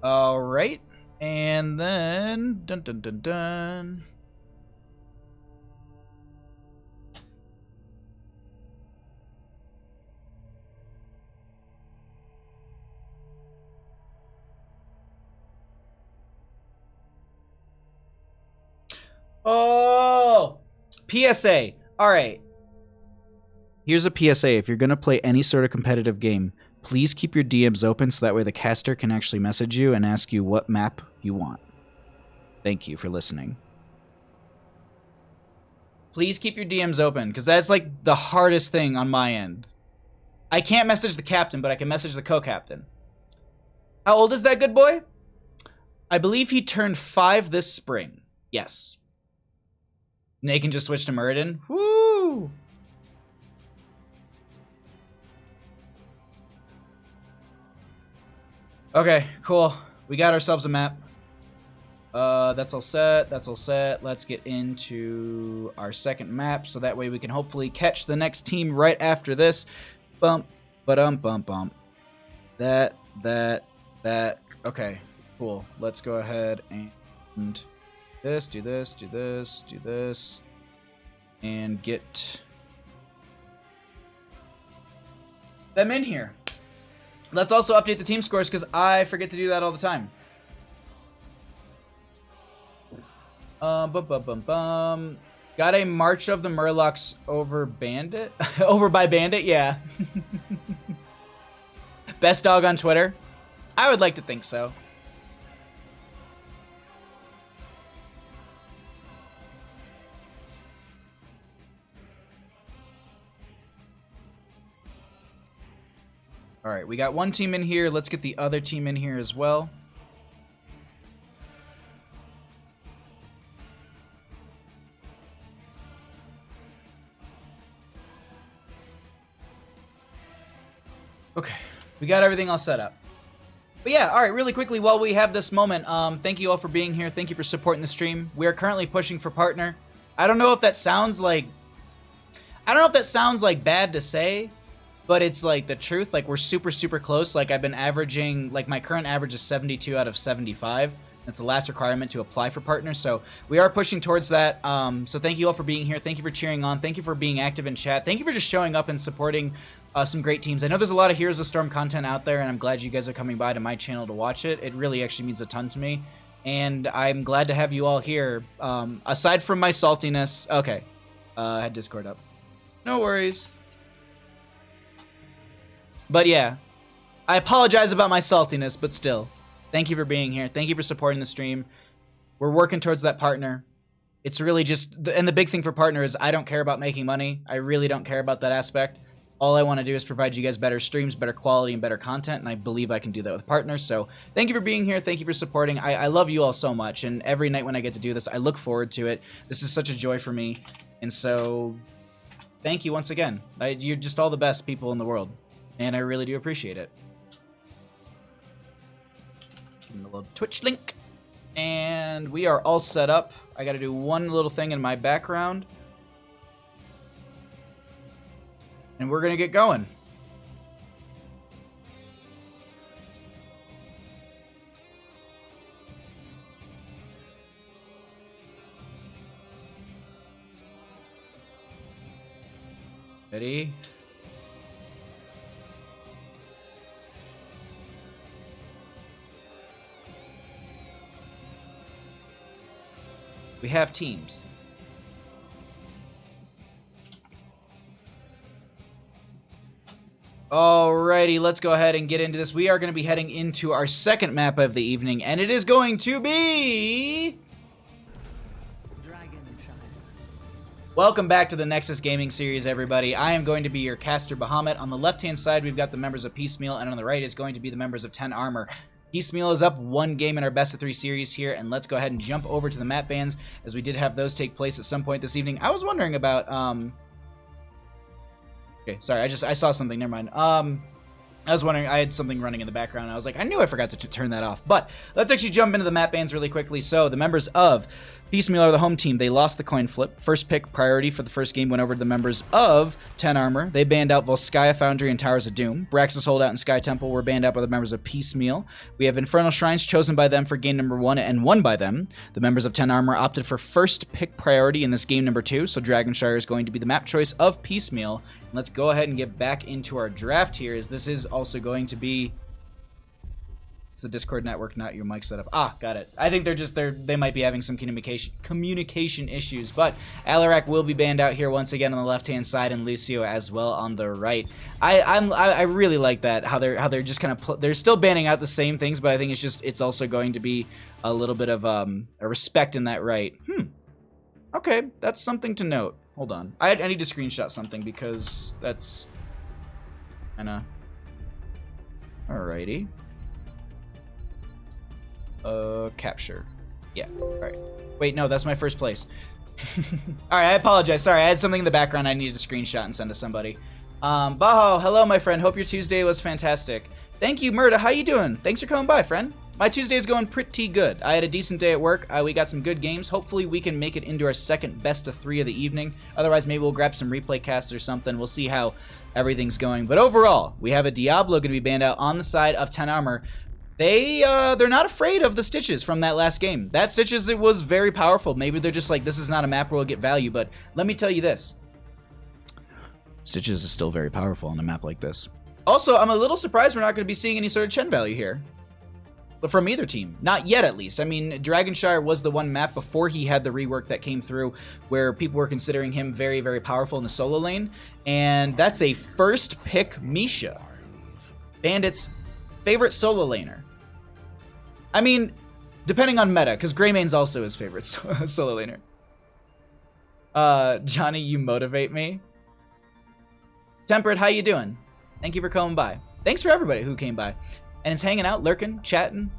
All right. And then... Dun, dun, dun, dun. Oh! PSA. All right. Here's a PSA. If you're going to play any sort of competitive game, please keep your DMs open so that way the caster can actually message you and ask you what map you want. Thank you for listening. Please keep your DMs open, because that's like the hardest thing on my end. I can't message the captain, but I can message the co-captain. How old is that good boy? I believe he turned 5 this spring. Yes. And they can just switch to Muradin. Woo! Okay, cool. We got ourselves a map. That's all set. That's all set. Let's get into our second map, so that way we can hopefully catch the next team right after this. Bump, bump, bump. That. Okay, cool. Let's go ahead and this, do this, do this, do this, and get them in here. Let's also update the team scores, because I forget to do that all the time. Got a March of the Murlocs over Bandit? Over by Bandit? Yeah. Best dog on Twitter? I would like to think so. All right, we got one team in here. Let's get the other team in here as well. Okay, we got everything all set up. But yeah, all right, really quickly, while we have this moment, thank you all for being here. Thank you for supporting the stream. We are currently pushing for partner. I don't know if that sounds like... bad to say, but it's like the truth. Like, we're super, super close. Like, I've been averaging, like, my current average is 72 out of 75. That's the last requirement to apply for partners. So we are pushing towards that. So thank you all for being here. Thank you for cheering on. Thank you for being active in chat. Thank you for just showing up and supporting some great teams. I know there's a lot of Heroes of Storm content out there, and I'm glad you guys are coming by to my channel to watch it. It really actually means a ton to me. And I'm glad to have you all here. Aside from my saltiness. Okay. I had Discord up. No worries. But yeah, I apologize about my saltiness, but still, thank you for being here. Thank you for supporting the stream. We're working towards that partner. It's really just, and the big thing for partner is I don't care about making money. I really don't care about that aspect. All I want to do is provide you guys better streams, better quality, and better content, and I believe I can do that with partners. So thank you for being here. Thank you for supporting. I love you all so much, and every night when I get to do this, I look forward to it. This is such a joy for me, and so thank you once again. You're just all the best people in the world. And I really do appreciate it. Give me a little Twitch link. And we are all set up. I got to do one little thing in my background. And we're going to get going. Ready? We have teams. Alrighty, let's go ahead and get into this. We are going to be heading into our second map of the evening, and it is going to be... Welcome back to the Nexus Gaming Series, everybody. I am going to be your caster, Bahamut. On the left-hand side, we've got the members of Piecemeal, and on the right is going to be the members of 10 Armor. Piecemeal is up one game in our best of 3 series here, and let's go ahead and jump over to the map bans, as we did have those take place at some point this evening. I was wondering about, okay, sorry, I saw something, never mind. I was wondering, I had something running in the background, and I was like, I knew I forgot to turn that off. But let's actually jump into the map bans really quickly. So the members of Piecemeal are the home team. They lost the coin flip. First pick priority for the first game went over to the members of 10 Armor. They banned out Volskaya Foundry and Towers of Doom. Brax's Holdout and Sky Temple were banned out by the members of Piecemeal. We have Infernal Shrines chosen by them for game number 1 and won by them. The members of 10 Armor opted for first pick priority in this game number 2, so Dragonshire is going to be the map choice of Piecemeal. Let's go ahead and get back into our draft here, as this is also going to be... It's the Discord network, not your mic setup. Ah, got it. I think they might be having some communication issues, but Alarak will be banned out here once again on the left-hand side, and Lucio as well on the right. I really like that, how they're just kind of they're still banning out the same things, but I think it's also going to be a little bit of a respect in that right. Okay, that's something to note. Hold on. I need to screenshot something because that's kinda... Alrighty. Capture. Yeah, alright. Wait, no, that's my first place. Alright, I apologize. Sorry, I had something in the background I needed to screenshot and send to somebody. Baho, hello, my friend. Hope your Tuesday was fantastic. Thank you, Murda. How you doing? Thanks for coming by, friend. My Tuesday's going pretty good. I had a decent day at work. We got some good games. Hopefully we can make it into our second best of 3 of the evening. Otherwise, maybe we'll grab some replay casts or something. We'll see how everything's going. But overall, we have a Diablo going to be banned out on the side of 10 Armor. They're not afraid of the Stitches from that last game. That Stitches, it was very powerful. Maybe they're just like, this is not a map where we'll get value, but let me tell you this. Stitches is still very powerful on a map like this. Also, I'm a little surprised we're not going to be seeing any sort of Chen value here. But from either team. Not yet, at least. I mean, Dragonshire was the one map before he had the rework that came through where people were considering him very, very powerful in the solo lane. And that's a first pick Misha. Bandit's favorite solo laner. I mean, depending on meta, because Greymane's also his favorite solo laner. Johnny, you motivate me. Tempered, how you doing? Thank you for coming by. Thanks for everybody who came by and is hanging out, lurking, chatting.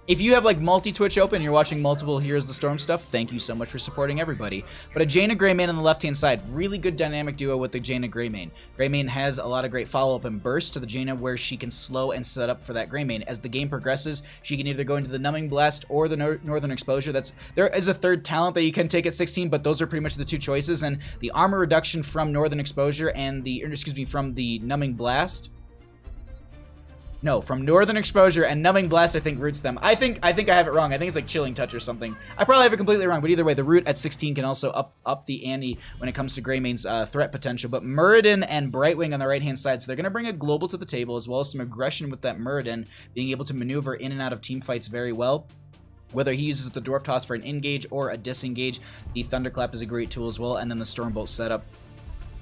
If you have like multi-Twitch open, you're watching multiple Heroes of the Storm stuff, thank you so much for supporting everybody. But a Jaina Greymane on the left-hand side, really good dynamic duo with the Jaina Greymane. Greymane has a lot of great follow-up and burst to the Jaina where she can slow and set up for that Greymane. As the game progresses, she can either go into the Numbing Blast or the Northern Exposure. There is a third talent that you can take at 16, but those are pretty much the two choices. And the armor reduction from Northern Exposure and from the Numbing Blast. No, from Northern Exposure and Numbing Blast, I think roots them. I think I have it wrong. I think it's like Chilling Touch or something. I probably have it completely wrong, but either way, the root at 16 can also up the ante when it comes to Greymane's threat potential. But Muradin and Brightwing on the right-hand side, so they're going to bring a global to the table, as well as some aggression with that Muradin, being able to maneuver in and out of team fights very well. Whether he uses the Dwarf Toss for an engage or a disengage, the Thunderclap is a great tool as well, and then the Stormbolt setup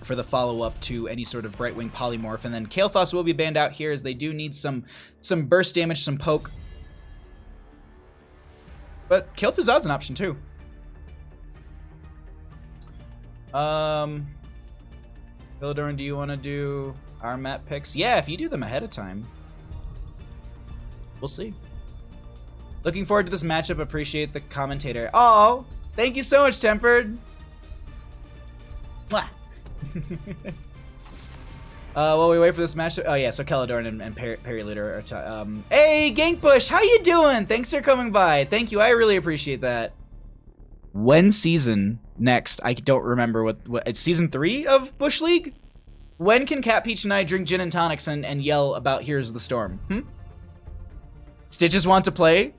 for the follow-up to any sort of Brightwing polymorph. And then Kael'thas will be banned out here, as they do need some burst damage, some poke. But Kael'thas's an option too. Vildoran, do you want to do our map picks? Yeah, if you do them ahead of time. We'll see. Looking forward to this matchup. Appreciate the commentator. Oh, thank you so much, Tempered. Mwah. While we wait for this match, oh yeah, so Caledorn and Perry Leader are hey, Gankbush, how you doing? Thanks for coming by. Thank you, I really appreciate that. When season next? I don't remember what it's season 3 of Bush League? When can Cat Peach and I drink gin and tonics and yell about Heroes of the Storm? Stitches want to play?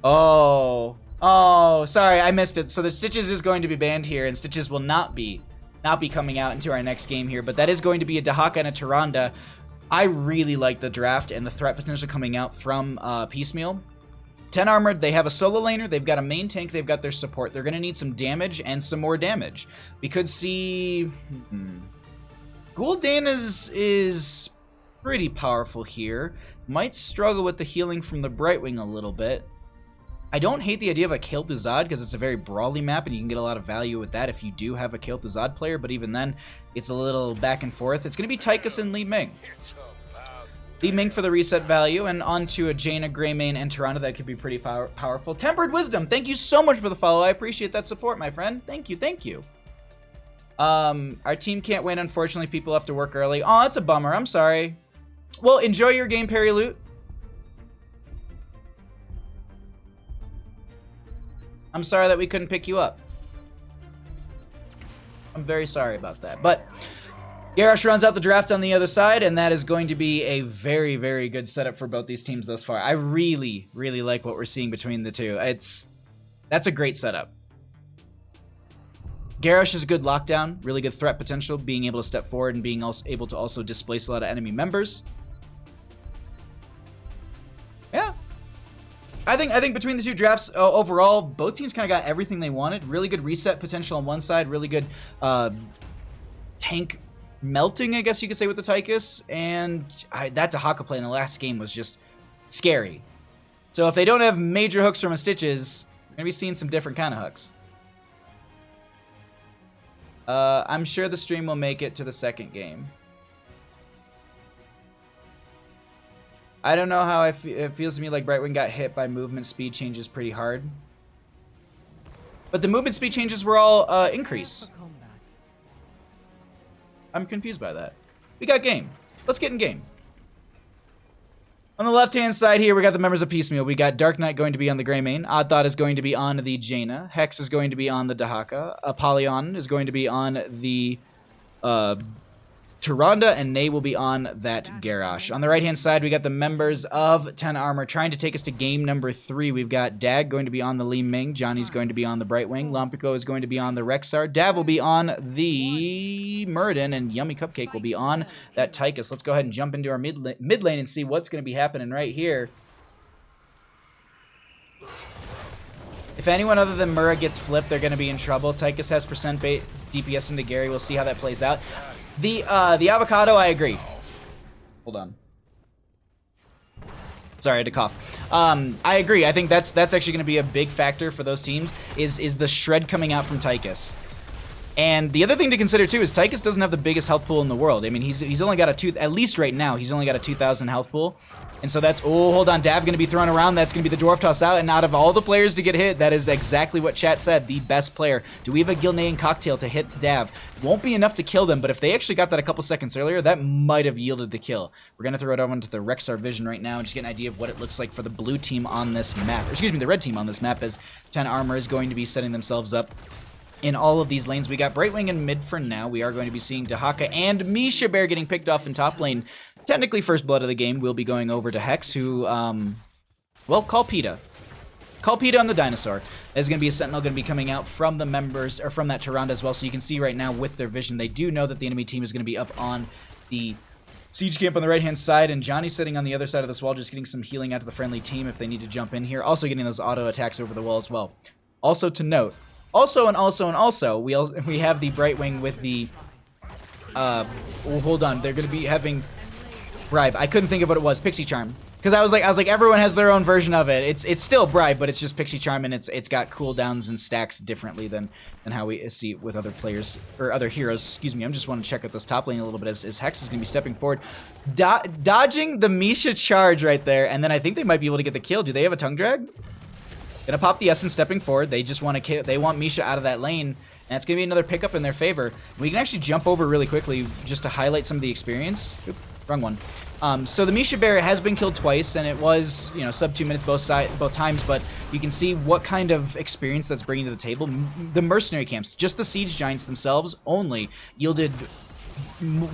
Oh, sorry, I missed it. So the Stitches is going to be banned here, and Stitches will not be coming out into our next game here, but that is going to be a Dahaka and a Tyrande. I really like the draft and the threat potential coming out from Piecemeal. 10 armored, they have a solo laner, they've got a main tank, they've got their support. They're going to need some damage and some more damage. We could see... Gul'dan is pretty powerful here. Might struggle with the healing from the Brightwing a little bit. I don't hate the idea of a Kael'thas because it's a very brawly map and you can get a lot of value with that if you do have a Kael'thas player, but even then, it's a little back and forth. It's going to be Tychus and Li Ming. Li Ming for the reset value, and onto a Jaina, Greymane, and Tyrande that could be pretty powerful. Tempered Wisdom, thank you so much for the follow. I appreciate that support, my friend. Thank you, thank you. Our team can't win, unfortunately. People have to work early. Oh, that's a bummer. I'm sorry. Well, enjoy your game, Perry Loot. I'm sorry that we couldn't pick you up. I'm very sorry about that. But Garrosh runs out the draft on the other side, and that is going to be a very, very good setup for both these teams thus far. I really, really like what we're seeing between the two. That's a great setup. Garrosh is a good lockdown, really good threat potential, being able to step forward and being also able to also displace a lot of enemy members. Yeah. I think between the two drafts, overall, both teams kind of got everything they wanted. Really good reset potential on one side, really good tank melting, I guess you could say, with the Tychus, and that Dahaka play in the last game was just scary. So if they don't have major hooks from a Stitches, we're going to be seeing some different kind of hooks. I'm sure the stream will make it to the second game. I don't know how it feels to me like Brightwing got hit by movement speed changes pretty hard. But the movement speed changes were all increase. I'm confused by that. We got game. Let's get in game. On the left-hand side here, we got the members of Piecemeal. We got Dark Knight going to be on the Greymane. Odd Thought is going to be on the Jaina. Hex is going to be on the Dahaka. Apollyon is going to be on the Tyrande, and Nay will be on that Garrosh. On the right-hand side, we got the members of 10 Armor trying to take us to game number 3. We've got Dag going to be on the Li Ming. Johnny's going to be on the Brightwing. Lompico is going to be on the Rexar. Dav will be on the Muradin, and Yummy Cupcake will be on that Tychus. Let's go ahead and jump into our mid lane and see what's going to be happening right here. If anyone other than Mura gets flipped, they're going to be in trouble. Tychus has % bait DPS into Gary. We'll see how that plays out. The avocado, I agree. Hold on. Sorry, I had to cough. I agree. I think that's actually going to be a big factor for those teams is the shred coming out from Tychus. And the other thing to consider too is Tychus doesn't have the biggest health pool in the world. I mean, he's only got at least right now, he's only got a 2,000 health pool. And so that's, oh, hold on, Dav going to be thrown around. That's going to be the Dwarf Toss out. And out of all the players to get hit, that is exactly what chat said, the best player. Do we have a Gilnean cocktail to hit Dav? Won't be enough to kill them, but if they actually got that a couple seconds earlier, that might have yielded the kill. We're going to throw it over into the Rexar vision right now and just get an idea of what it looks like for the blue team on this map. Or excuse me, the red team on this map, as 10 Armor is going to be setting themselves up in all of these lanes. We got Brightwing in mid for now. We are going to be seeing Dahaka and Misha Bear getting picked off in top lane. Technically first blood of the game. We'll be going over to Hex, who, well, call PETA. Call PETA on the Dinosaur. There's going to be a Sentinel going to be coming out from the members, or from that Tyrande as well. So you can see right now with their vision, they do know that the enemy team is going to be up on the siege camp on the right-hand side, and Johnny's sitting on the other side of this wall, just getting some healing out to the friendly team if they need to jump in here. Also getting those auto attacks over the wall as well. Also to note, also, we have the Brightwing with the, oh, hold on, they're going to be having Bribe. I couldn't think of what it was, Pixie Charm. Because I was like, everyone has their own version of it. It's still Bribe, but it's just Pixie Charm, and it's got cooldowns and stacks differently than how we see it with other players, or other heroes, excuse me. I'm just want to check out this top lane a little bit as Hex is going to be stepping forward. Dodging the Misha charge right there, and then I think they might be able to get the kill. Do they have a tongue drag? Gonna pop the Essence stepping forward. They just want to kill. They want Misha out of that lane, and it's gonna be another pickup in their favor. We can actually jump over really quickly just to highlight some of the experience. Oop, wrong one. So the Misha Bear has been killed twice, and it was, you know, sub 2 minutes both times. But you can see what kind of experience that's bringing to the table. The mercenary camps, just the siege giants themselves, only yielded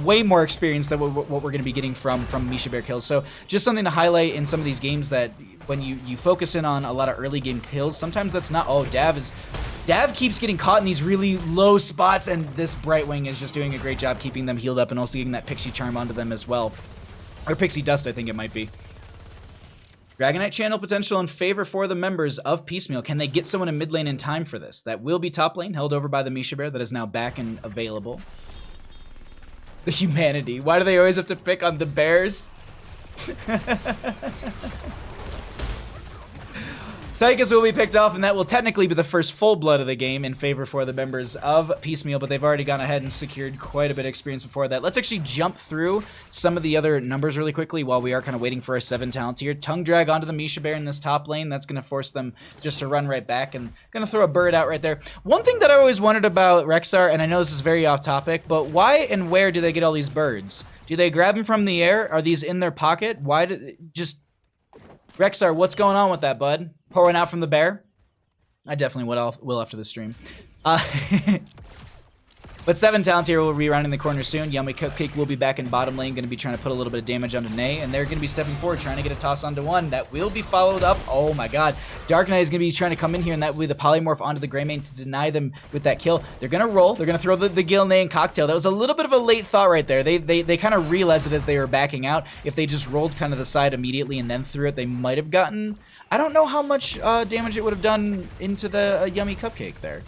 way more experience than what we're going to be getting from Misha Bear kills. So just something to highlight in some of these games, that when you focus in on a lot of early game kills, sometimes that's not, oh, Dav keeps getting caught in these really low spots, and this Brightwing is just doing a great job keeping them healed up and also getting that Pixie Charm onto them as well. Or Pixie Dust, I think it might be. Dragonite channel potential in favor for the members of Piecemeal. Can they get someone in mid lane in time for this? That will be top lane, held over by the Misha Bear, that is now back and available. The humanity. Why do they always have to pick on the bears? Tychus will be picked off, and that will technically be the first full blood of the game in favor for the members of Piecemeal, but they've already gone ahead and secured quite a bit of experience before that. Let's actually jump through some of the other numbers really quickly while we are kind of waiting for our 7 talent here. Tongue drag onto the Misha Bear in this top lane. That's going to force them just to run right back, and going to throw a bird out right there. One thing that I always wondered about Rexar, and I know this is very off topic, but why and where do they get all these birds? Do they grab him from the air? Are these in their pocket? Why did just Rexar? What's going on with that, bud? Pouring out from the bear. I definitely will after the stream. But 7 talent here will be rounding the corner soon. Yummy Cupcake will be back in bottom lane, going to be trying to put a little bit of damage onto Nay, and they're going to be stepping forward, trying to get a toss onto 1. That will be followed up. Oh my god. Dark Knight is going to be trying to come in here, and that will be the polymorph onto the Greymane to deny them with that kill. They're going to roll. They're going to throw the Gil, Nay, and Cocktail. That was a little bit of a late thought right there. They kind of realized it as they were backing out. If they just rolled kind of the side immediately and then threw it, they might have gotten... I don't know how much damage it would have done into the Yummy Cupcake there.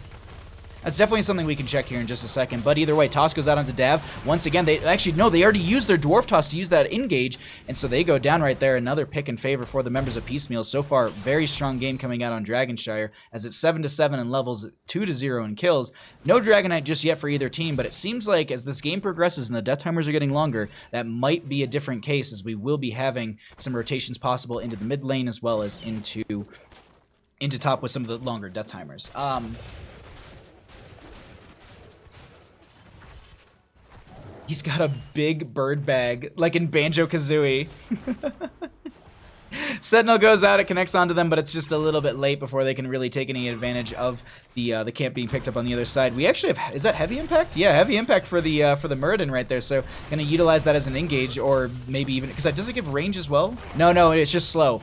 That's definitely something we can check here in just a second. But either way, toss goes out onto Dav. Once again, they already used their Dwarf Toss to use that engage. And so they go down right there. Another pick in favor for the members of Piecemeal. So far, very strong game coming out on Dragonshire, as it's 7-7 in levels, 2-0 in kills. No Dragonite just yet for either team, but it seems like as this game progresses and the death timers are getting longer, that might be a different case, as we will be having some rotations possible into the mid lane as well as into top with some of the longer death timers. He's got a big bird bag, like in Banjo-Kazooie. Sentinel goes out, it connects onto them, but it's just a little bit late before they can really take any advantage of the camp being picked up on the other side. We actually have, is that heavy impact? Yeah, heavy impact for the Muradin right there, so gonna utilize that as an engage, or maybe even, because does it give range as well? No, it's just slow.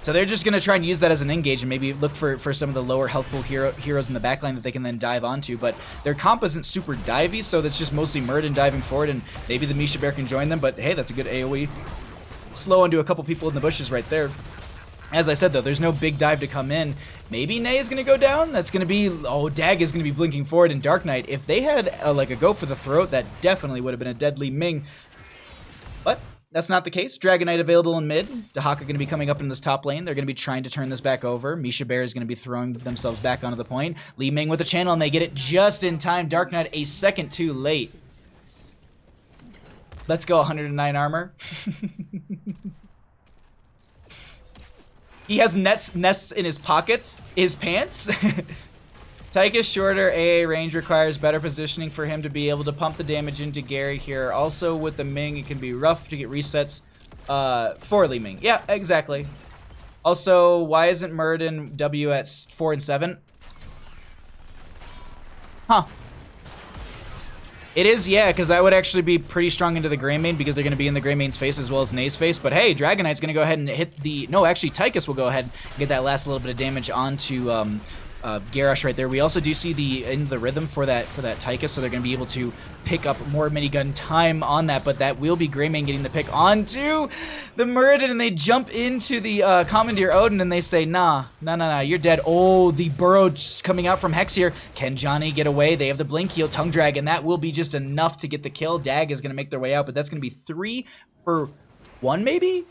So they're just going to try and use that as an engage and maybe look for some of the lower health pool heroes in the backline that they can then dive onto. But their comp isn't super divey, so that's just mostly Muradin diving forward, and maybe the Misha Bear can join them. But hey, that's a good AoE. Slow into a couple people in the bushes right there. As I said, though, there's no big dive to come in. Maybe Nay is going to go down. That's going to be... Oh, Dag is going to be blinking forward in Dark Knight. If they had like a go for the throat, that definitely would have been a deadly Ming. But... that's not the case. Dragonite available in mid. Dahaka going to be coming up in this top lane. They're going to be trying to turn this back over. Misha Bear is going to be throwing themselves back onto the point. Li Ming with the channel, and they get it just in time. Dark Knight a second too late. Let's go, 109 armor. He has nests in his pockets, his pants. Tychus shorter AA range requires better positioning for him to be able to pump the damage into Gary here. Also with the Ming, it can be rough to get resets for Li Ming. Yeah, exactly. Also, why isn't Muradin W at 4 and 7? Huh. It is, yeah, because that would actually be pretty strong into the Greymane, because they're going to be in the Greymane's face as well as Nay's face. But hey, Dragonite's going to go ahead and hit the... No, actually, Tychus will go ahead and get that last little bit of damage onto... Garrosh right there. We also do see the rhythm for that Tychus, so they're going to be able to pick up more minigun time on that, but that will be Greymane getting the pick onto the Muradin, and they jump into the Commandeer Odin, and they say, nah, you're dead. Oh, the burrow coming out from Hex here. Can Johnny get away? They have the Blink Heal, Tongue Drag, and that will be just enough to get the kill. Dag is going to make their way out, but that's going to be 3 for 1, maybe?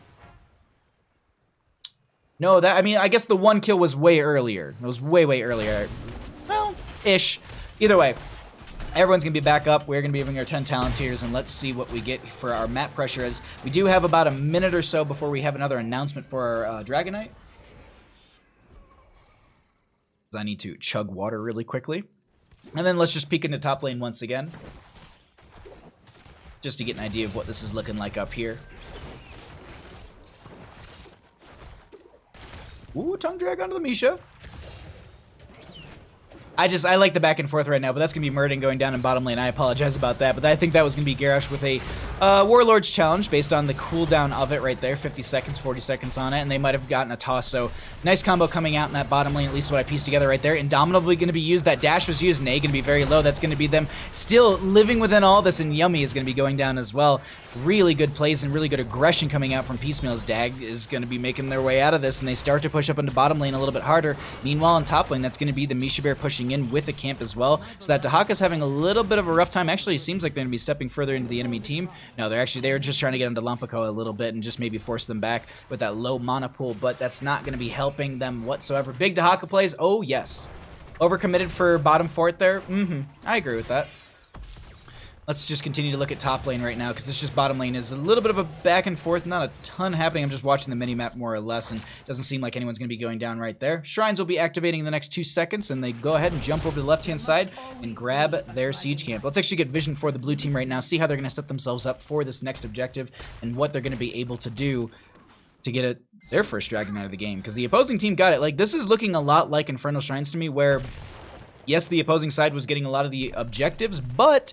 No, I mean, I guess the 1 kill was way earlier. It was way earlier. Well, ish. Either way, everyone's going to be back up. We're going to be having our 10 talent tiers, and let's see what we get for our map pressure, as we do have about a minute or so before we have another announcement for our Dragonite. I need to chug water really quickly. And then let's just peek into top lane once again, just to get an idea of what this is looking like up here. Ooh, tongue drag onto the Misha. I like the back and forth right now, but that's going to be Muradin going down in bottom lane. I apologize about that, but I think that was going to be Garrosh with a Warlord's Challenge based on the cooldown of it right there. 50 seconds, 40 seconds on it, and they might have gotten a toss. So nice combo coming out in that bottom lane, at least what I pieced together right there. Indomitably going to be used. That dash was used. Nay going to be very low. That's going to be them still living within all this, and Yummy is going to be going down as well. Really good plays and really good aggression coming out from Piecemeal's. Dag is going to be making their way out of this, and they start to push up into bottom lane a little bit harder. Meanwhile, in top lane, that's going to be the Misha Bear pushing in with the camp as well, so that Dahaka's having a little bit of a rough time. Actually, it seems like they're going to be stepping further into the enemy team. No, they're just trying to get into Lampako a little bit and just maybe force them back with that low mana pool, but that's not going to be helping them whatsoever. Big Dahaka plays. Oh, yes. Overcommitted for bottom fort there. I agree with that. Let's just continue to look at top lane right now, because this just bottom lane is a little bit of a back and forth, not a ton happening. I'm just watching the mini-map more or less, and it doesn't seem like anyone's going to be going down right there. Shrines will be activating in the next 2 seconds, and they go ahead and jump over to the left-hand side and grab their siege camp. Let's actually get vision for the blue team right now, see how they're going to set themselves up for this next objective, and what they're going to be able to do to get their first dragon out of the game, because the opposing team got it. Like, this is looking a lot like Infernal Shrines to me, where, yes, the opposing side was getting a lot of the objectives, but...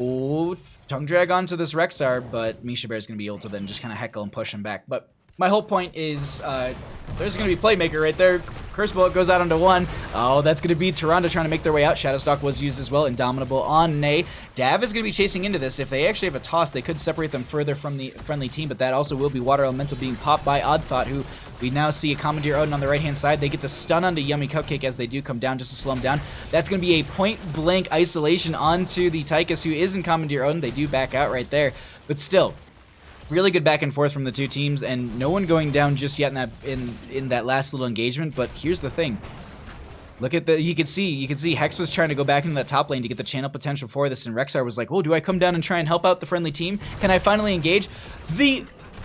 oh, tongue drag onto this Rexar, but Misha Bear is going to be able to then just kind of heckle and push him back. But my whole point is there's going to be Playmaker right there. Curse Bullet goes out onto one. Oh, that's going to be Tyrande trying to make their way out. Shadowstalk was used as well. Indomitable on Nay. Dav is going to be chasing into this. If they actually have a toss, they could separate them further from the friendly team, but that also will be Water Elemental being popped by Odd Thought, who we now see a Commandeer Odin on the right-hand side. They get the stun onto Yummy Cupcake as they do come down just to slow him down. That's going to be a point-blank isolation onto the Tychus, who is in Commandeer Odin. They do back out right there, but still, really good back and forth from the two teams, and no one going down just yet in that last little engagement. But here's the thing. Look at you can see Hex was trying to go back into that top lane to get the channel potential for this, and Rexar was like, "Oh, do I come down and try and help out the friendly team? Can I finally engage?"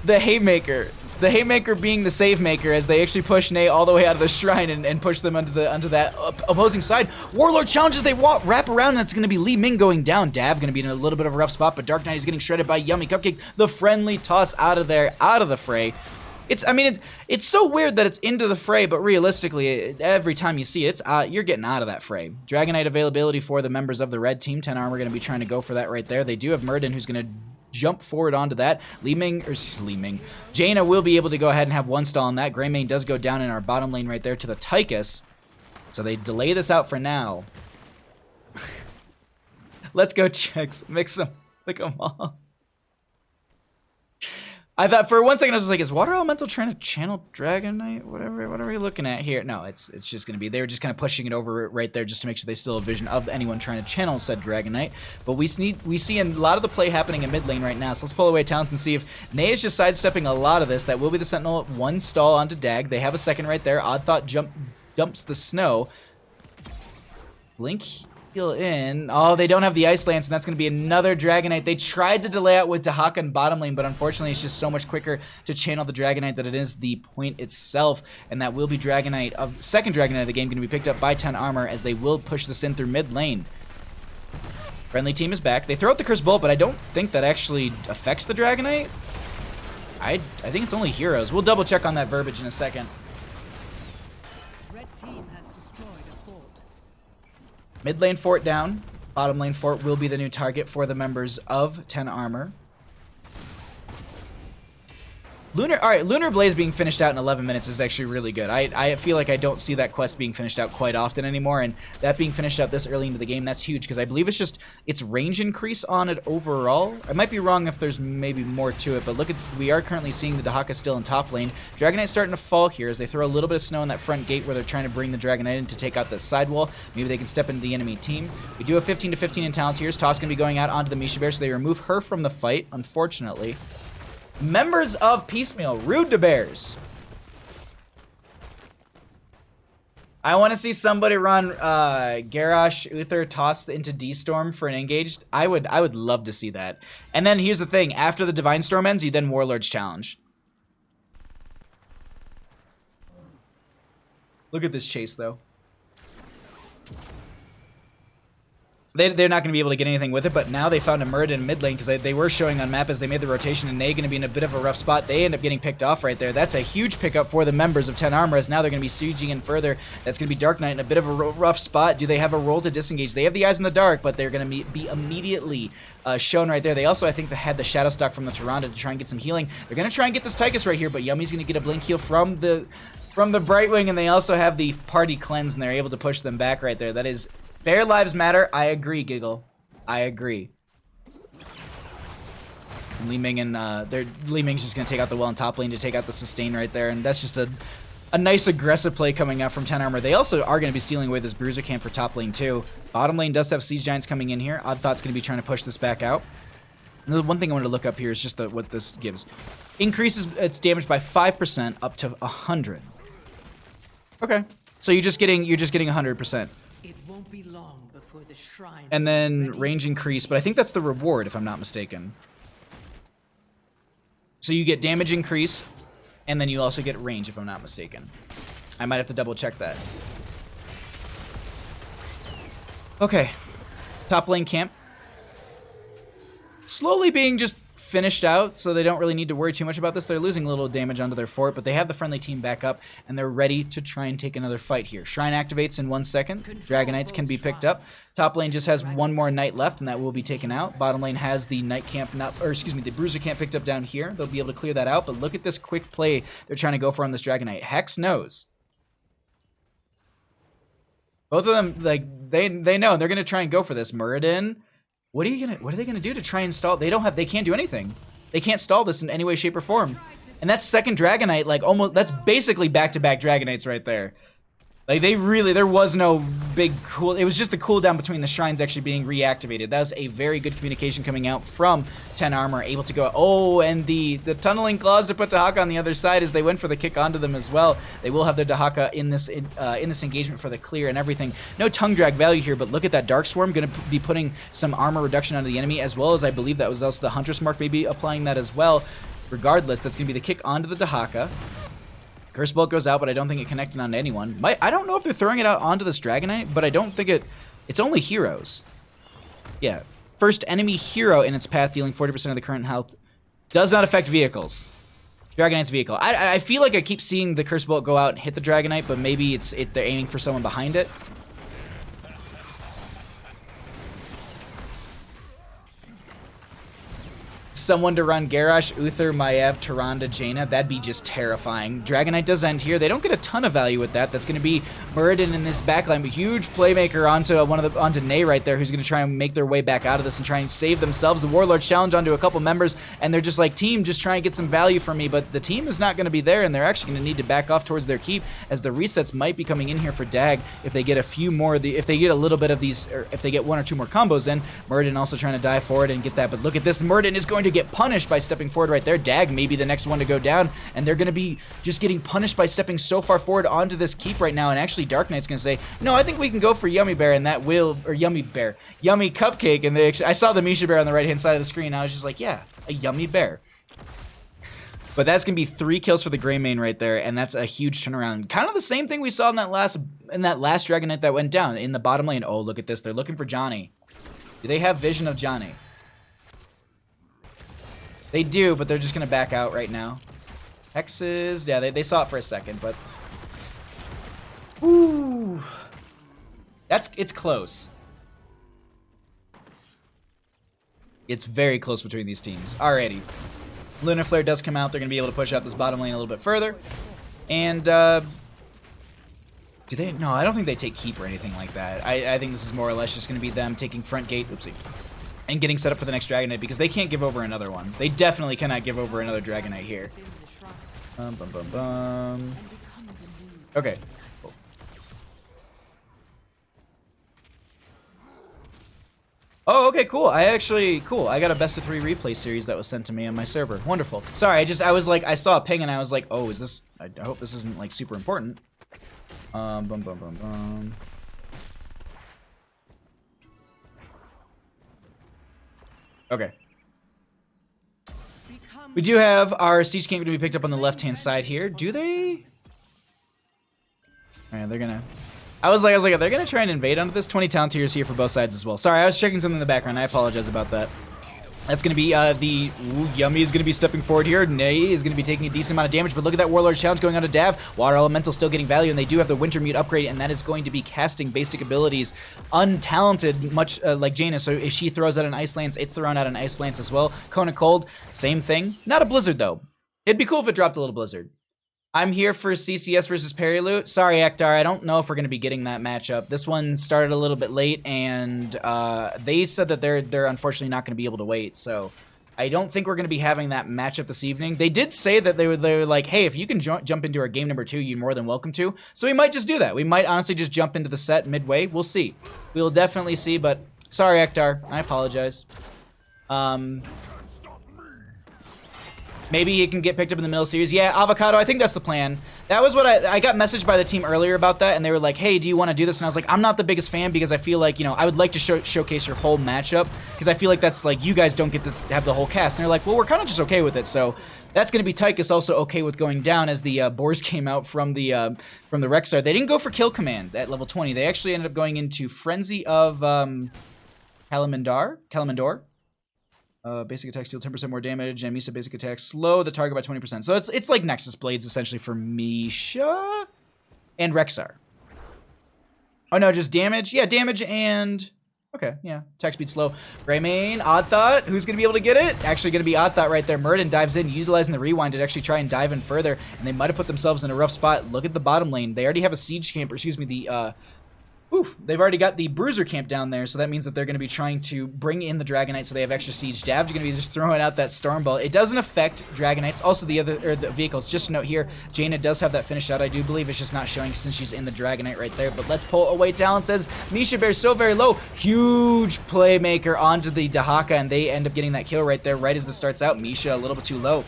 The Haymaker being the save maker as they actually push Nay all the way out of the shrine and push them onto that opposing side. Warlord challenges, they wrap around, and that's going to be Li Ming going down. Dav going to be in a little bit of a rough spot, but Dark Knight is getting shredded by Yummy Cupcake. The friendly toss out of there, out of the fray. It's so weird that it's into the fray, but realistically, every time you see it, you're getting out of that fray. Dragonite availability for the members of the red team. 10 armor going to be trying to go for that right there. They do have Murden, who's going to jump forward onto that. Jaina will be able to go ahead and have one stall on that. Greymane does go down in our bottom lane right there to the Tychus. So they delay this out for now. Let's go checks. Mix them. Look them all. I thought for 1 second, I was just like, is Water Elemental trying to channel Dragonite? What are we looking at here? No, it's just going to be, they were just kind of pushing it over right there just to make sure they still have vision of anyone trying to channel said Dragonite. But we see a lot of the play happening in mid lane right now. So let's pull away talents and see if Nay is just sidestepping a lot of this. That will be the Sentinel. One stall onto Dag. They have a second right there. Odd Thought dumps the snow. Blink in. Oh, they don't have the Ice Lance, and that's going to be another Dragonite. They tried to delay out with Dahaka in bottom lane, but unfortunately it's just so much quicker to channel the Dragonite that it is the point itself, and that will be Dragonite of second Dragonite of the game, going to be picked up by 10 armor as they will push this in through mid lane. Friendly team is back. They throw out the Curse Bolt, but I don't think that actually affects the Dragonite. I think it's only heroes. We'll double check on that verbiage in a second. Red team has destroyed a fort. Mid lane fort down. Bottom lane fort will be the new target for the members of 10 armor. Lunar Blaze being finished out in 11 minutes is actually really good. I feel like I don't see that quest being finished out quite often anymore, and that being finished out this early into the game, that's huge, because I believe it's range increase on it overall. I might be wrong if there's maybe more to it, but look at, we are currently seeing the Dahaka still in top lane. Dragonite starting to fall here as they throw a little bit of snow in that front gate where they're trying to bring the Dragonite in to take out the sidewall. Maybe they can step into the enemy team. We do have 15 to 15 in talent tiers. Toss going to be going out onto the Misha Bear, so they remove her from the fight, unfortunately. Members of Piecemeal, rude to bears. I want to see somebody run Garrosh, Uther, tossed into D-Storm for an engaged. I would love to see that. And then here's the thing. After the Divine Storm ends, you then Warlord's Challenge. Look at this chase, though. They're not going to be able to get anything with it, but now they found a Murd in mid lane because they were showing on map as they made the rotation, and they're going to be in a bit of a rough spot. They end up getting picked off right there. That's a huge pickup for the members of 10 armor, as now they're going to be sieging in further. That's going to be Dark Knight in a bit of a rough spot. Do they have a roll to disengage? They have the Eyes in the Dark, but they're going to be immediately shown right there. They also, I think, had the Shadowstalk from the Tyrande to try and get some healing. They're going to try and get this Tychus right here, but Yummy's going to get a blink heal from the Brightwing, and they also have the Party Cleanse, and they're able to push them back right there. That is Bear Lives Matter. I agree, Giggle. I agree. And Li Ming and Li Ming's just gonna take out the well in top lane to take out the sustain right there, and that's just a nice aggressive play coming out from 10 armor. They also are gonna be stealing away this bruiser camp for top lane too. Bottom lane does have Siege Giants coming in here. Odd Thought's gonna be trying to push this back out. And the one thing I wanted to look up here is just what this gives. Increases its damage by 5% up to 100. Okay, so you're just getting 100%. It won't be long before for the shrine. and then range increase, but I think that's the reward if I'm not mistaken. So you get damage increase, and then you also get range if I'm not mistaken. I might have to double check that. Okay, top lane camp. Slowly being just finished out, so they don't really need to worry too much about this. They're losing a little damage onto their fort, but they have the friendly team back up, and they're ready to try and take another fight here. Shrine activates in 1 second. Dragon Knights can be picked up. Top lane just has one more Knight left, and that will be taken out. Bottom lane has the Knight camp, the Bruiser camp picked up down here. They'll be able to clear that out, but look at this quick play they're trying to go for on this Dragon Knight. Hex knows. Both of them, like, they know they're gonna try and go for this. Muradin, what are they gonna do to try and stall? They can't do anything. They can't stall this in any way, shape, or form. And that's second Dragon Knight, like that's basically back-to-back Dragon Knights right there. Like there was no big it was just the cooldown between the shrines actually being reactivated. That was a very good communication coming out from 10 Armor, able to go, oh, and the tunneling claws to put Dahaka on the other side as they went for the kick onto them as well. They will have their Dahaka in this engagement for the clear and everything. No tongue drag value here, but look at that Dark Swarm, gonna be putting some armor reduction onto the enemy, as well as I believe that was also the Huntress Mark maybe applying that as well. Regardless, that's gonna be the kick onto the Dahaka. Curse Bolt goes out, but I don't think it connected onto anyone. I don't know if they're throwing it out onto this Dragon Knight, but I don't think it's only heroes. Yeah. First enemy hero in its path, dealing 40% of the current health. Does not affect vehicles. Dragon Knight's vehicle. I feel like I keep seeing the Curse Bolt go out and hit the Dragon Knight, but maybe they're aiming for someone behind it. Someone to run Garrosh, Uther, Maiev, Tyrande, Jaina. That'd be just terrifying. Dragon Knight does end here. They don't get a ton of value with that. That's going to be Muradin in this backline, but huge playmaker onto Ney right there, who's going to try and make their way back out of this and try and save themselves. The Warlords challenge onto a couple members, and they're just like, team, just try and get some value from me, but the team is not going to be there, and they're actually going to need to back off towards their keep, as the resets might be coming in here for Dag if they get a few more if they get a little bit of these, or if they get 1 or 2 more combos in. Muradin also trying to dive forward and get that, but look at this. Muradin is going to get punished by stepping forward right there. Dag may be the next one to go down, and they're going to be just getting punished by stepping so far forward onto this keep right now, and actually Dark Knight's going to say, no, I think we can go for Yummy Bear, and that will, or Yummy Bear, Yummy Cupcake, and I saw the Misha Bear on the right-hand side of the screen, I was just like, yeah, a Yummy Bear. But that's going to be 3 kills for the Greymane right there, and that's a huge turnaround. Kind of the same thing we saw in that last Dragon Knight that went down in the bottom lane. Oh, look at this. They're looking for Johnny. Do they have vision of Johnny? They do, but they're just going to back out right now. Hexes, yeah, they saw it for a second, but... Ooh. It's close. It's very close between these teams. Alrighty. Lunar Flare does come out. They're going to be able to push out this bottom lane a little bit further. And, do they? No, I don't think they take keep or anything like that. I think this is more or less just going to be them taking front gate. Oopsie. And getting set up for the next Dragon Knight, because they can't give over another one. They definitely cannot give over another Dragon Knight here. Okay. Cool. Oh, okay, cool. I got a best of 3 replay series that was sent to me on my server. Wonderful. Sorry, I was like, I saw a ping and I was like, oh, is this, I hope this isn't like super important. Okay. We do have our siege camp to be picked up on the left-hand side here. Do they? Alright, they're gonna... I was like, are they gonna try and invade onto this? 20 talent tiers here for both sides as well. Sorry, I was checking something in the background. I apologize about that. That's gonna be Yummy is gonna be stepping forward here. Ney is gonna be taking a decent amount of damage, but look at that Warlord challenge going on to Dav. Water Elemental still getting value, and they do have the Winter Mute upgrade, and that is going to be casting basic abilities untalented, much like Jaina. So if she throws out an Ice Lance, it's thrown out an Ice Lance as well. Kona Cold, same thing. Not a Blizzard though. It'd be cool if it dropped a little Blizzard. I'm here for CCS versus Periloot. Sorry, Ektar, I don't know if we're going to be getting that matchup. This one started a little bit late, and they said that they're unfortunately not going to be able to wait. So I don't think we're going to be having that matchup this evening. They did say that they were like, hey, if you can jump into our game number 2, you're more than welcome to. So we might just do that. We might honestly just jump into the set midway. We'll see. We'll definitely see, but sorry, Ektar. I apologize. Maybe he can get picked up in the middle series. Yeah, Avocado, I think that's the plan. That was what I got messaged by the team earlier about that, and they were like, hey, do you want to do this? And I was like, I'm not the biggest fan because I feel like, you know, I would like to showcase your whole matchup because I feel like that's like, you guys don't get to have the whole cast. And they're like, well, we're kind of just okay with it. So that's going to be Tychus also okay with going down as the Boars came out from the Rexar. They didn't go for Kill Command at level 20. They actually ended up going into Frenzy of Kalimandor. Basic attack deal 10% more damage, and Misha basic attack slow the target by 20%. So it's like Nexus Blades essentially for Misha and Rexar. Oh no, just damage? Yeah, damage and... Okay, yeah. Attack speed slow. Greymane, Odd Thought. Who's going to be able to get it? Actually going to be Odd Thought right there. Murden dives in, utilizing the rewind to actually try and dive in further, and they might have put themselves in a rough spot. Look at the bottom lane. They already have a siege camp, or excuse me, they've already got the Bruiser camp down there, so that means that they're going to be trying to bring in the Dragonite so they have extra siege. Dav's going to be just throwing out that Storm Ball. It doesn't affect Dragonites. Also, the vehicles. Just a note here, Jaina does have that finished out, I do believe. It's just not showing since she's in the Dragonite right there. But let's pull away. Talon says, Misha Bear's so very low. Huge playmaker onto the Dahaka, and they end up getting that kill right there right as this starts out. Misha a little bit too low.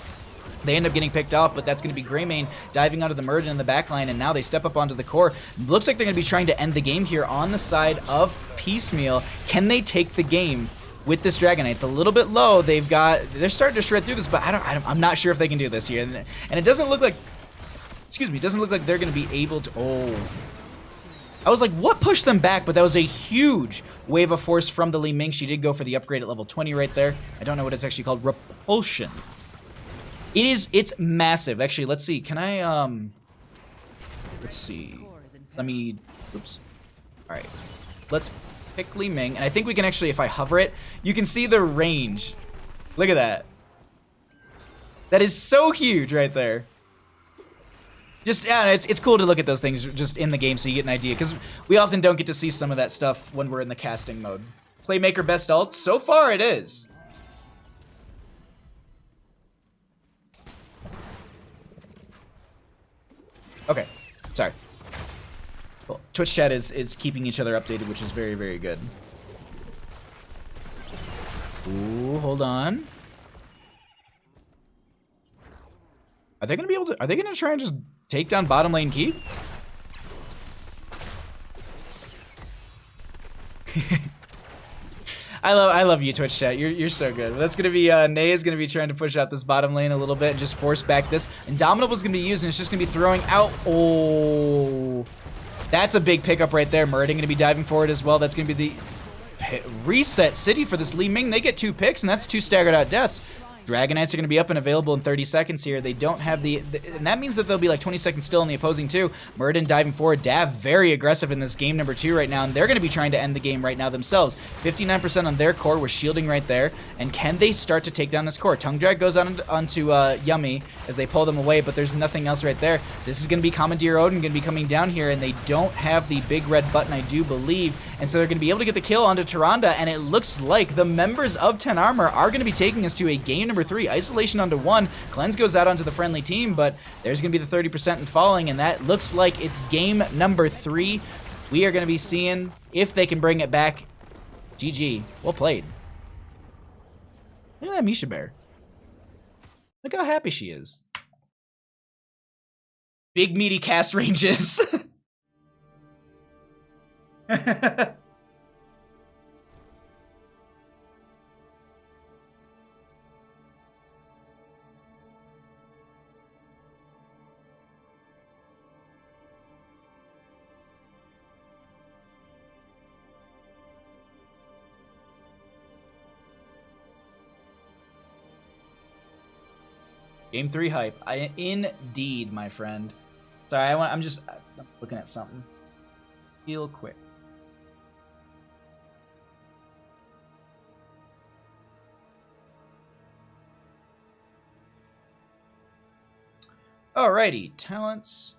They end up getting picked off, but that's going to be Greymane diving onto the Murden in the backline, and now they step up onto the core. Looks like they're going to be trying to end the game here on the side of Piecemeal. Can they take the game with this Dragonite? It's a little bit low. They're starting to shred through this, but I'm not sure if they can do this here. And it doesn't look like, it doesn't look like they're going to be able to, I was like, what pushed them back? But that was a huge wave of force from the Li Ming. She did go for the upgrade at level 20 right there. I don't know what it's actually called. Repulsion. It's massive. Actually, let's see. Can I, let's see. Oops. All right. Let's pick Li Ming. And I think we can actually, if I hover it, you can see the range. Look at that. That is so huge right there. Just, yeah, it's cool to look at those things just in the game so you get an idea. Because we often don't get to see some of that stuff when we're in the casting mode. Playmaker best ult? So far it is. Okay, sorry. Well, Twitch chat is keeping each other updated, which is very, very good. Ooh, hold on. Are they gonna be able to? Are they gonna try and just take down bottom lane keep? I love you, Twitch chat. You're so good. That's gonna be Nay is gonna be trying to push out this bottom lane a little bit and just force back this. Indomitable's gonna be used, and it's just gonna be throwing out. Oh, that's a big pickup right there. Murden gonna be diving forward as well. That's gonna be the reset city for this Li Ming. They get 2 picks, and that's 2 staggered out deaths. Dragonites are going to be up and available in 30 seconds here. They don't have and that means that they'll be like 20 seconds still in the opposing too. Murden diving forward. Dav very aggressive in this game number 2 right now, and they're going to be trying to end the game right now themselves. 59% on their core with shielding right there, and can they start to take down this core? Tongue Drag goes onto Yummy as they pull them away, but there's nothing else right there. This is going to be Commandeer Odin going to be coming down here, and they don't have the big red button, I do believe, and so they're going to be able to get the kill onto Tyrande, and it looks like the members of 10 Armor are going to be taking us to a game number 3. Isolation onto 1. Cleanse goes out onto the friendly team, but there's going to be the 30% and falling, and that looks like it's game number 3. We are going to be seeing if they can bring it back. GG. Well played. Look at that Misha Bear. Look how happy she is. Big meaty cast ranges. Game 3 hype. Indeed, my friend. Sorry, I'm looking at something. Real quick. Alrighty, talents.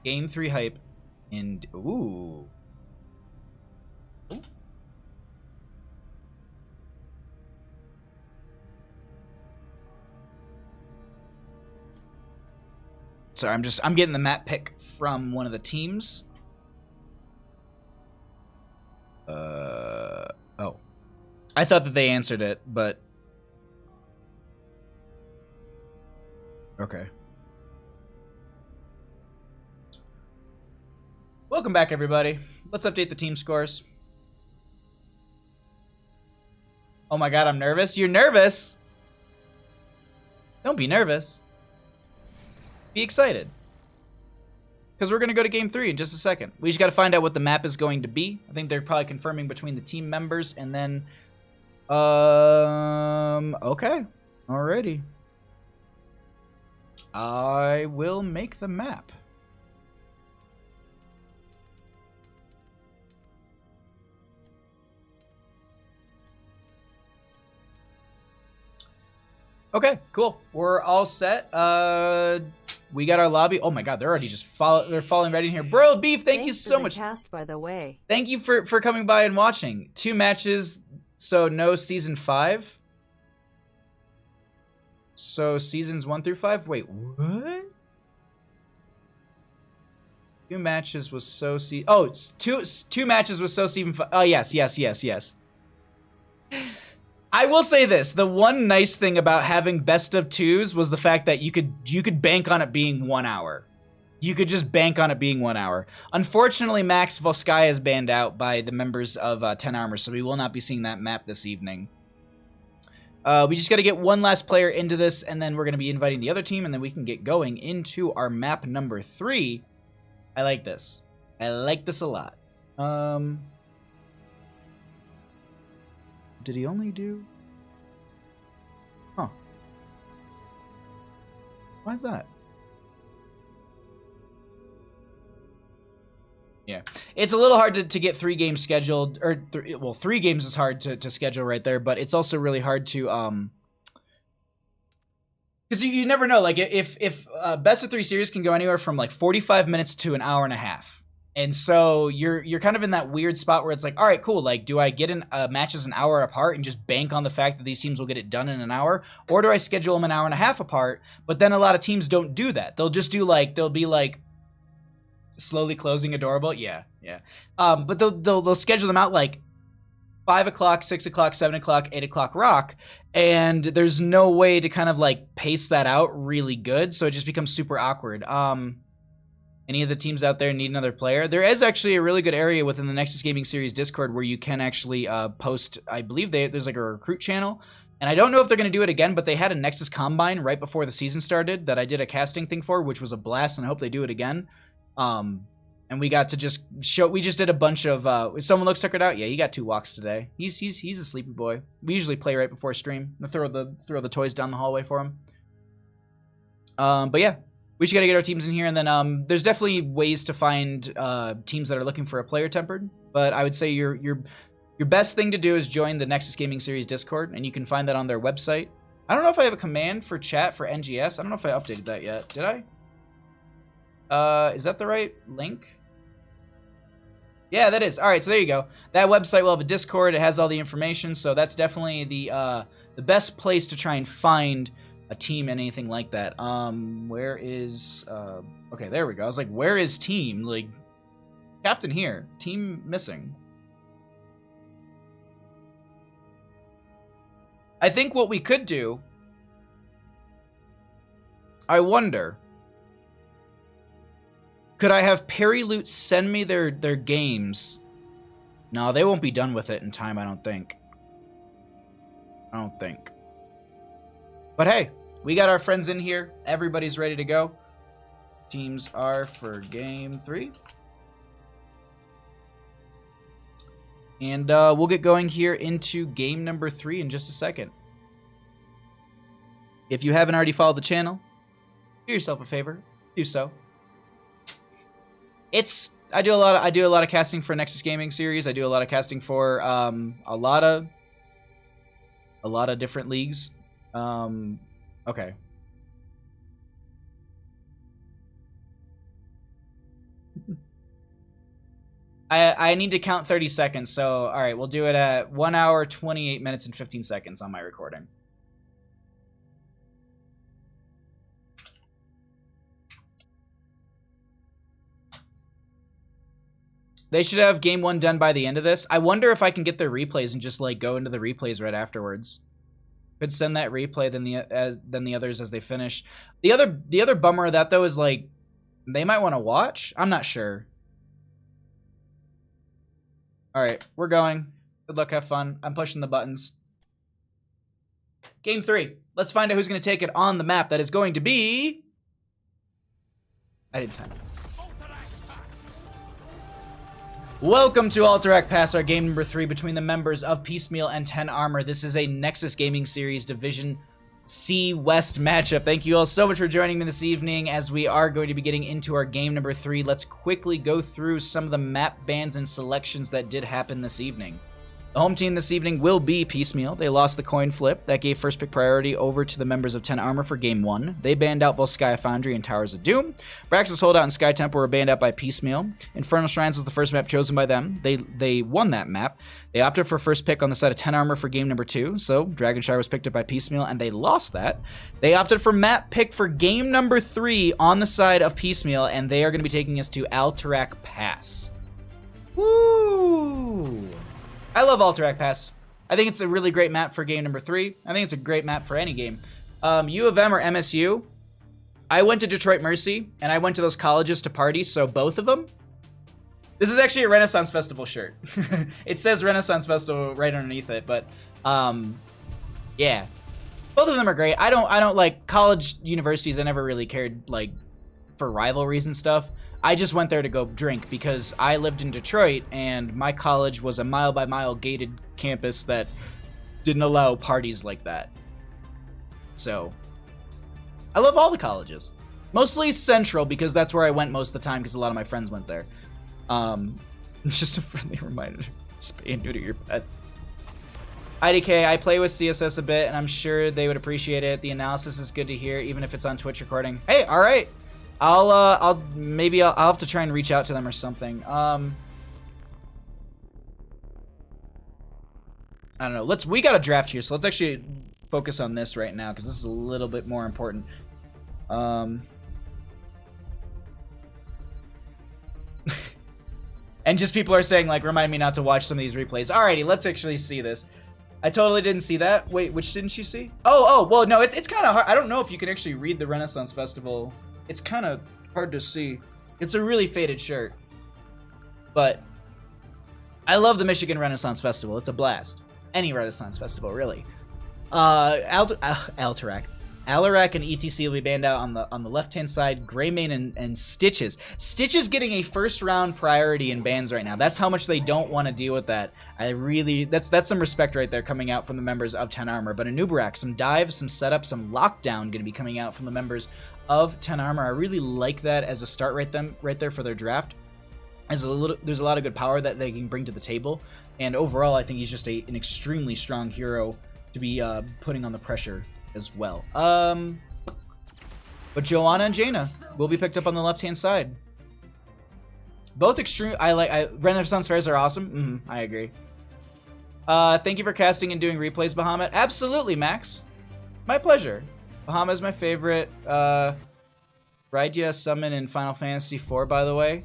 Game 3 hype And ooh. Sorry, I'm getting the map pick from one of the teams. Oh. I thought that they answered it, but okay. Welcome back, everybody. Let's update the team scores. Oh my god, I'm nervous. You're nervous. Don't be nervous. Be excited. Because we're going to go to game 3 in just a second. We just got to find out what the map is going to be. I think they're probably confirming between the team members and then... okay. Alrighty. I will make the map. Okay, cool. We're all set. We got our lobby. Oh my god, they're already just they're falling right in here. Broiled beef, thank you so much. Cast, by the way. Thank you for coming by and watching. 2 matches, so no season 5. So seasons 1 through 5. Wait, what? 2 matches was so oh, it's two matches was so season 5. Oh yes. I will say this: the one nice thing about having best of 2s was the fact that you could bank on it being 1 hour. You could just bank on it being 1 hour. Unfortunately, Max Volskaya is banned out by the members of 10 Armor, so we will not be seeing that map this evening. We just got to get one last player into this, and then we're going to be inviting the other team, and then we can get going into our map number 3. I like this. I like this a lot. Did he only do... Huh. Why is that? Yeah. It's a little hard to get 3 games scheduled, or, 3 games is hard to schedule right there, but it's also really hard to, because you never know, like, if best of 3 series can go anywhere from, like, 45 minutes to an hour and a half. And so you're kind of in that weird spot where it's like, all right, cool. Like, do I get in matches an hour apart and just bank on the fact that these teams will get it done in an hour? Or do I schedule them an hour and a half apart? But then a lot of teams don't do that. They'll just do like, they'll be like slowly closing adorable. Yeah. But they'll schedule them out like 5 o'clock, 6 o'clock, 7 o'clock, 8 o'clock rock. And there's no way to kind of like pace that out really good. So it just becomes super awkward. Any of the teams out there need another player? There is actually a really good area within the Nexus Gaming Series Discord where you can actually post, I believe there's like a recruit channel. And I don't know if they're going to do it again, but they had a Nexus Combine right before the season started that I did a casting thing for, which was a blast, and I hope they do it again. And we got to just show, we just did a bunch of, someone looks tuckered out? Yeah, he got 2 walks today. He's a sleepy boy. We usually play right before stream. I throw the toys down the hallway for him. But yeah. We just got to get our teams in here, and then there's definitely ways to find teams that are looking for a player tempered. But I would say your best thing to do is join the Nexus Gaming Series Discord, and you can find that on their website. I don't know if I have a command for chat for NGS. I don't know if I updated that yet. Did I? Is that the right link? Yeah, that is. All right, so there you go. That website will have a Discord. It has all the information, so that's definitely the best place to try and find a team and anything like that. Where is okay, there we go. I was like, where is team? Like, captain here, team missing. I think what we could do, I wonder, could I have Periloot send me their games? No, they won't be done with it in time, I don't think. But hey, we got our friends in here. Everybody's ready to go. Teams are for game 3. And we'll get going here into game number 3 in just a second. If you haven't already followed the channel, do yourself a favor. Do so. I do a lot of casting for Nexus Gaming Series. I do a lot of casting for a lot of different leagues. Okay. I need to count 30 seconds, so all right, we'll do it at 1 hour, 28 minutes, and 15 seconds on my recording. They should have game 1 done by the end of this. I wonder if I can get their replays and just like go into the replays right afterwards. Could send that replay then the others as they finish. The other bummer of that though is like they might want to watch. I'm not sure. All right, we're going. Good luck, have fun. I'm pushing the buttons. Game 3. Let's find out who's going to take it on the map. That is going to be... I didn't time it. Welcome to Alterac Pass, our game number 3 between the members of Piecemeal and 10 Armor. This is a Nexus Gaming Series Division C West matchup. Thank you all so much for joining me this evening as we are going to be getting into our game number 3. Let's quickly go through some of the map bans and selections that did happen this evening. The home team this evening will be Piecemeal. They lost the coin flip. That gave first pick priority over to the members of 10 Armor for Game 1. They banned out Volskaya Foundry and Towers of Doom. Brax's Holdout and Sky Temple were banned out by Piecemeal. Infernal Shrines was the first map chosen by them. They won that map. They opted for first pick on the side of 10 Armor for Game number 2, so Dragonshire was picked up by Piecemeal, and they lost that. They opted for map pick for Game number 3 on the side of Piecemeal, and they are going to be taking us to Alterac Pass. Woo! I love Alterac Pass. I think it's a really great map for game number 3. I think it's a great map for any game. U of M or MSU. I went to Detroit Mercy, and I went to those colleges to party, so both of them. This is actually a Renaissance Festival shirt. It says Renaissance Festival right underneath it, but yeah. Both of them are great. I don't like college universities. I never really cared like for rivalries and stuff. I just went there to go drink because I lived in Detroit and my college was a mile-by-mile gated campus that didn't allow parties like that. So, I love all the colleges. Mostly Central because that's where I went most of the time because a lot of my friends went there. Just a friendly reminder, spay and neuter your pets. IDK, I play with CSS a bit and I'm sure they would appreciate it. The analysis is good to hear even if it's on Twitch recording. Hey, all right. I'll have to try and reach out to them or something. I don't know. We got a draft here, so let's actually focus on this right now because this is a little bit more important. And just people are saying like, remind me not to watch some of these replays. Alrighty, let's actually see this. I totally didn't see that. Wait, which didn't you see? Oh, well, no, it's kind of hard. I don't know if you can actually read the Renaissance Festival. It's kind of hard to see. It's a really faded shirt. But I love the Michigan Renaissance Festival. It's a blast. Any Renaissance Festival, really. Alterac. Alarak and ETC will be banned out on the left-hand side. Greymane and Stitches. Stitches getting a first-round priority in bans right now. That's how much they don't want to deal with that. That's some respect right there coming out from the members of 10 Armor. But Anubarak, some dive, some setup, some lockdown going to be coming out from the members of 10 Armor. I really like that as a start right there for their draft. There's a lot of good power that they can bring to the table. And overall, I think he's just an extremely strong hero to be putting on the pressure as well. But Joanna and Jaina will be picked up on the left-hand side. Both extreme. Renaissance fairs are awesome. I agree. Thank you for casting and doing replays, Bahamut. Absolutely, Max. My pleasure. Bahamut is my favorite. Raidia summon in Final Fantasy IV, by the way.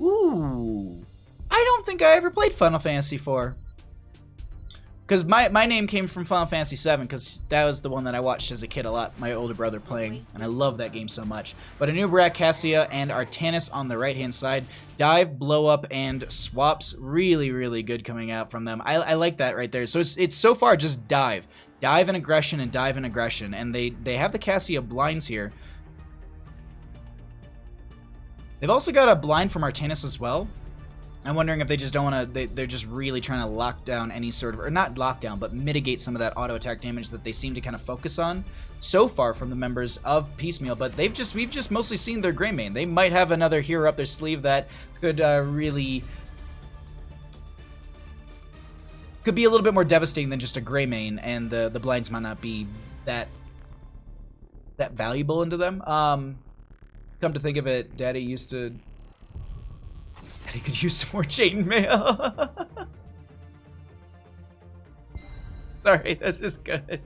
Ooh. I don't think I ever played Final Fantasy IV. Because my name came from Final Fantasy VII, because that was the one that I watched as a kid a lot, my older brother playing, and I love that game so much. But Anubarak, Cassia, and Artanis on the right-hand side. Dive, blow up, and swaps. Really, really good coming out from them. I like that right there. So it's so far just dive. Dive and aggression and dive and aggression. And they have the Cassia blinds here. They've also got a blind from Artanis as well. I'm wondering if they just don't want to, they're just really trying to lock down any sort of, or not lock down, but mitigate some of that auto attack damage that they seem to kind of focus on so far from the members of Piecemeal, but we've just mostly seen their Greymane. They might have another hero up their sleeve that could really, could be a little bit more devastating than just a Greymane, and the blinds might not be that valuable into them. Come to think of it, Daddy used to he could use some more chainmail. Sorry, that's just good.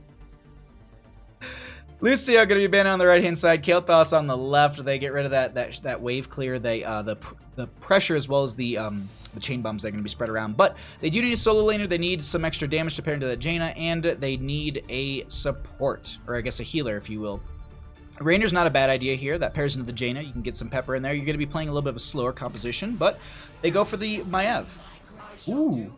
Lucio going to be banned on the right-hand side. Kael'thas on the left. They get rid of that wave clear. They the pressure as well as the chain bombs that are going to be spread around. But they do need a solo laner. They need some extra damage to pair into that Jaina, and they need a support, or I guess a healer, if you will. Rainer's not a bad idea here. That pairs into the Jaina. You can get some pepper in there. You're going to be playing a little bit of a slower composition, but they go for the Maiev. Ooh.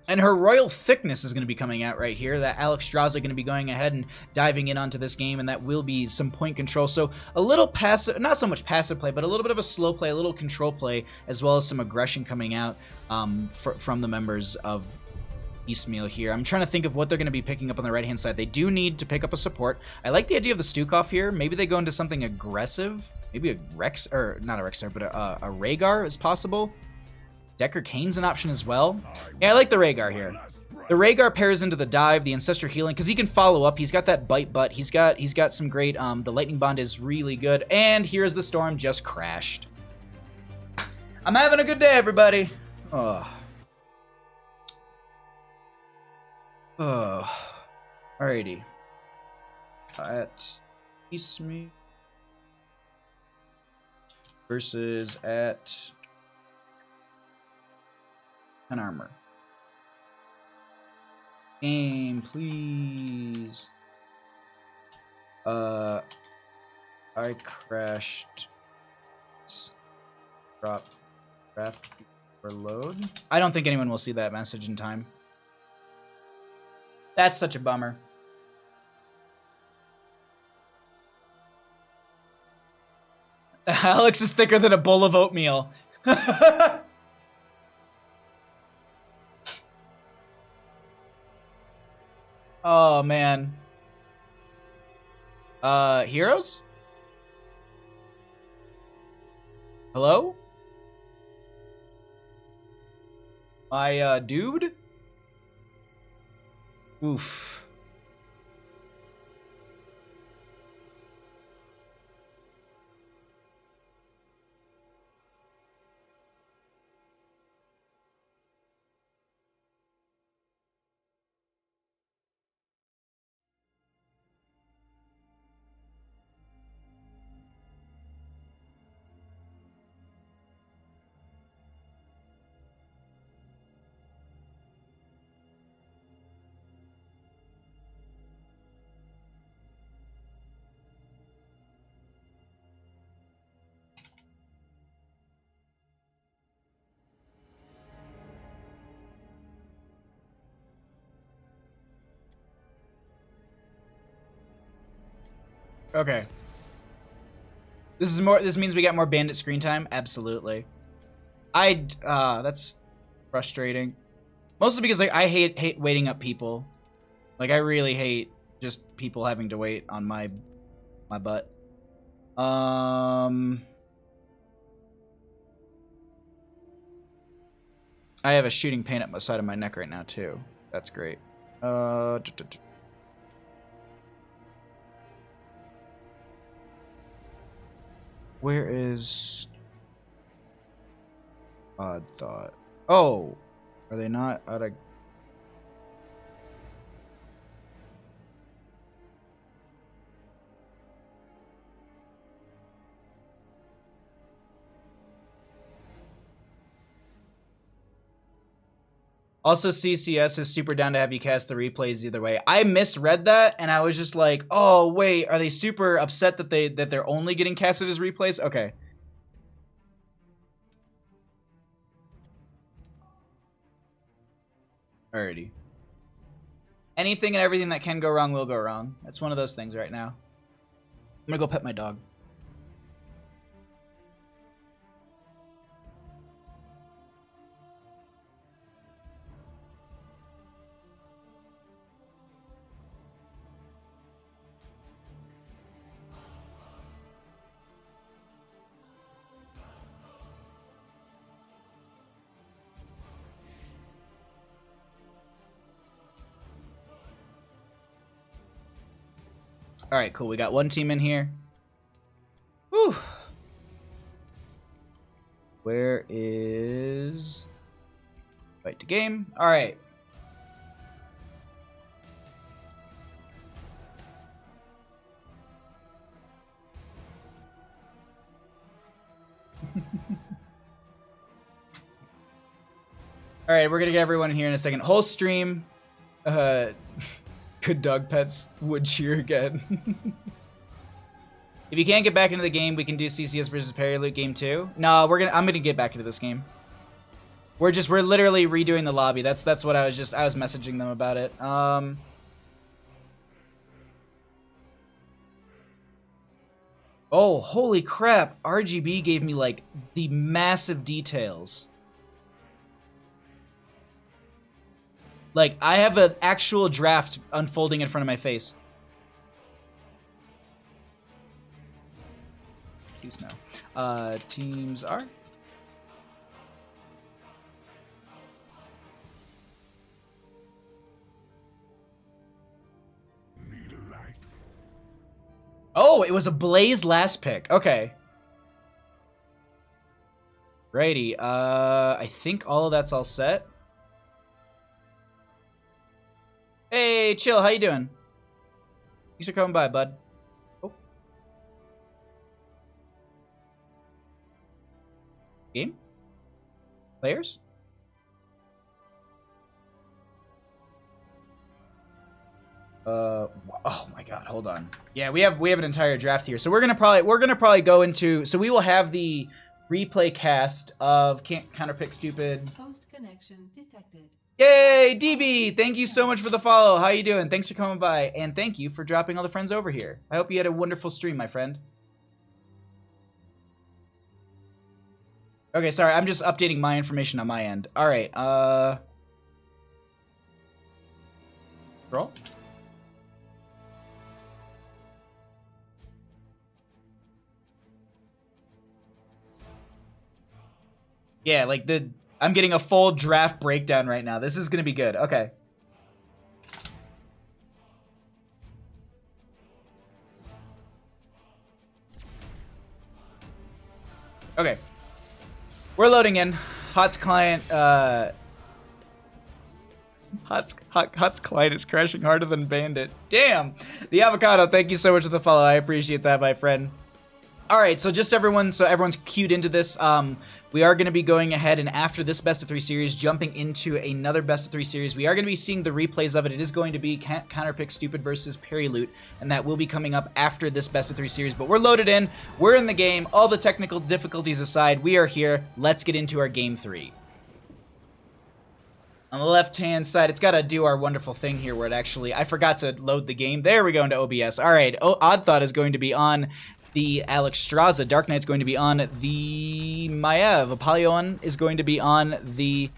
And her Royal Thickness is going to be coming out right here. That Alex Straza going to be going ahead and diving in onto this game, and that will be some point control. So a little passive, not so much passive play, but a little bit of a slow play, a little control play, as well as some aggression coming out from the members of Piecemeal here. I'm trying to think of what they're going to be picking up on the right-hand side. They do need to pick up a support. I like the idea of the Stukov here. Maybe they go into something aggressive. Maybe a Rex, or not a Rexar, but a Rhaegar is possible. Decker Kane's an option as well. Yeah, I like the Rhaegar here. The Rhaegar pairs into the dive, the Ancestor Healing, because he can follow up. He's got that bite butt. He's got some great, the Lightning Bond is really good. And here's the Storm just crashed. I'm having a good day, everybody. Oh. Oh. Alrighty. At Piecemeal versus at an armor. Game, please. I crashed. Drop draft or load. I don't think anyone will see that message in time. That's such a bummer. Alex is thicker than a bowl of oatmeal. Oh, man. Heroes? Hello? My, dude? Oof. Okay. This means we got more bandit screen time? Absolutely. That's frustrating. Mostly because, like, I hate waiting up people. Like, I really hate just people having to wait on my butt. I have a shooting pain up the side of my neck right now, too. That's great. Where is Odd Thought? Oh, are they not out of? Also, CCS is super down to have you cast the replays either way. I misread that, and I was just like, "Oh, wait, are they super upset that they're only getting casted as replays?" Okay. Alrighty. Anything and everything that can go wrong will go wrong. That's one of those things right now. I'm gonna go pet my dog. All right, cool. We got one team in here. Whew. Where is... Fight to game. All right. All right, we're gonna get everyone in here in a second. Whole stream. Good dog pets would cheer again. If you can't get back into the game, we can do CCS versus Periloot game 2. No, I'm gonna get back into this game. We're literally redoing the lobby. That's what I was messaging them about it. Oh, holy crap. RGB gave me like the massive details. Like, I have an actual draft unfolding in front of my face. Please no. Teams are. Oh, it was a Blaze last pick. Okay. Righty. I think all of that's all set. Hey, Chill, how you doing? Thanks for coming by, bud. Oh. Game? Players? Oh my god, hold on. Yeah, we have an entire draft here. So we're gonna probably go into, so we will have the replay cast of Can't Counterpick Stupid. Host connection detected. Yay, DB! Thank you so much for the follow. How you doing? Thanks for coming by, and thank you for dropping all the friends over here. I hope you had a wonderful stream, my friend. Okay, sorry, I'm just updating my information on my end. All right, roll. Yeah, like I'm getting a full draft breakdown right now. This is gonna be good. Okay. Okay. We're loading in. Hot's client, Hot's client is crashing harder than Bandit. Damn! The avocado, thank you so much for the follow. I appreciate that, my friend. Alright, so just everyone's cued into this. We are going to be going ahead, and after this best of 3 series, jumping into another best of 3 series. We are going to be seeing the replays of it. It is going to be Counterpick Stupid versus Periloot, and that will be coming up after this best of 3 series. But we're loaded in, we're in the game, all the technical difficulties aside, we are here. Let's get into our game 3. On the left-hand side, it's got to do our wonderful thing here where it actually, I forgot to load the game. There we go into OBS. All right, Odd Thought is going to be on the Alexstrasza. Dark Knight's going to be on the Maiev. Apollyon is going to be on the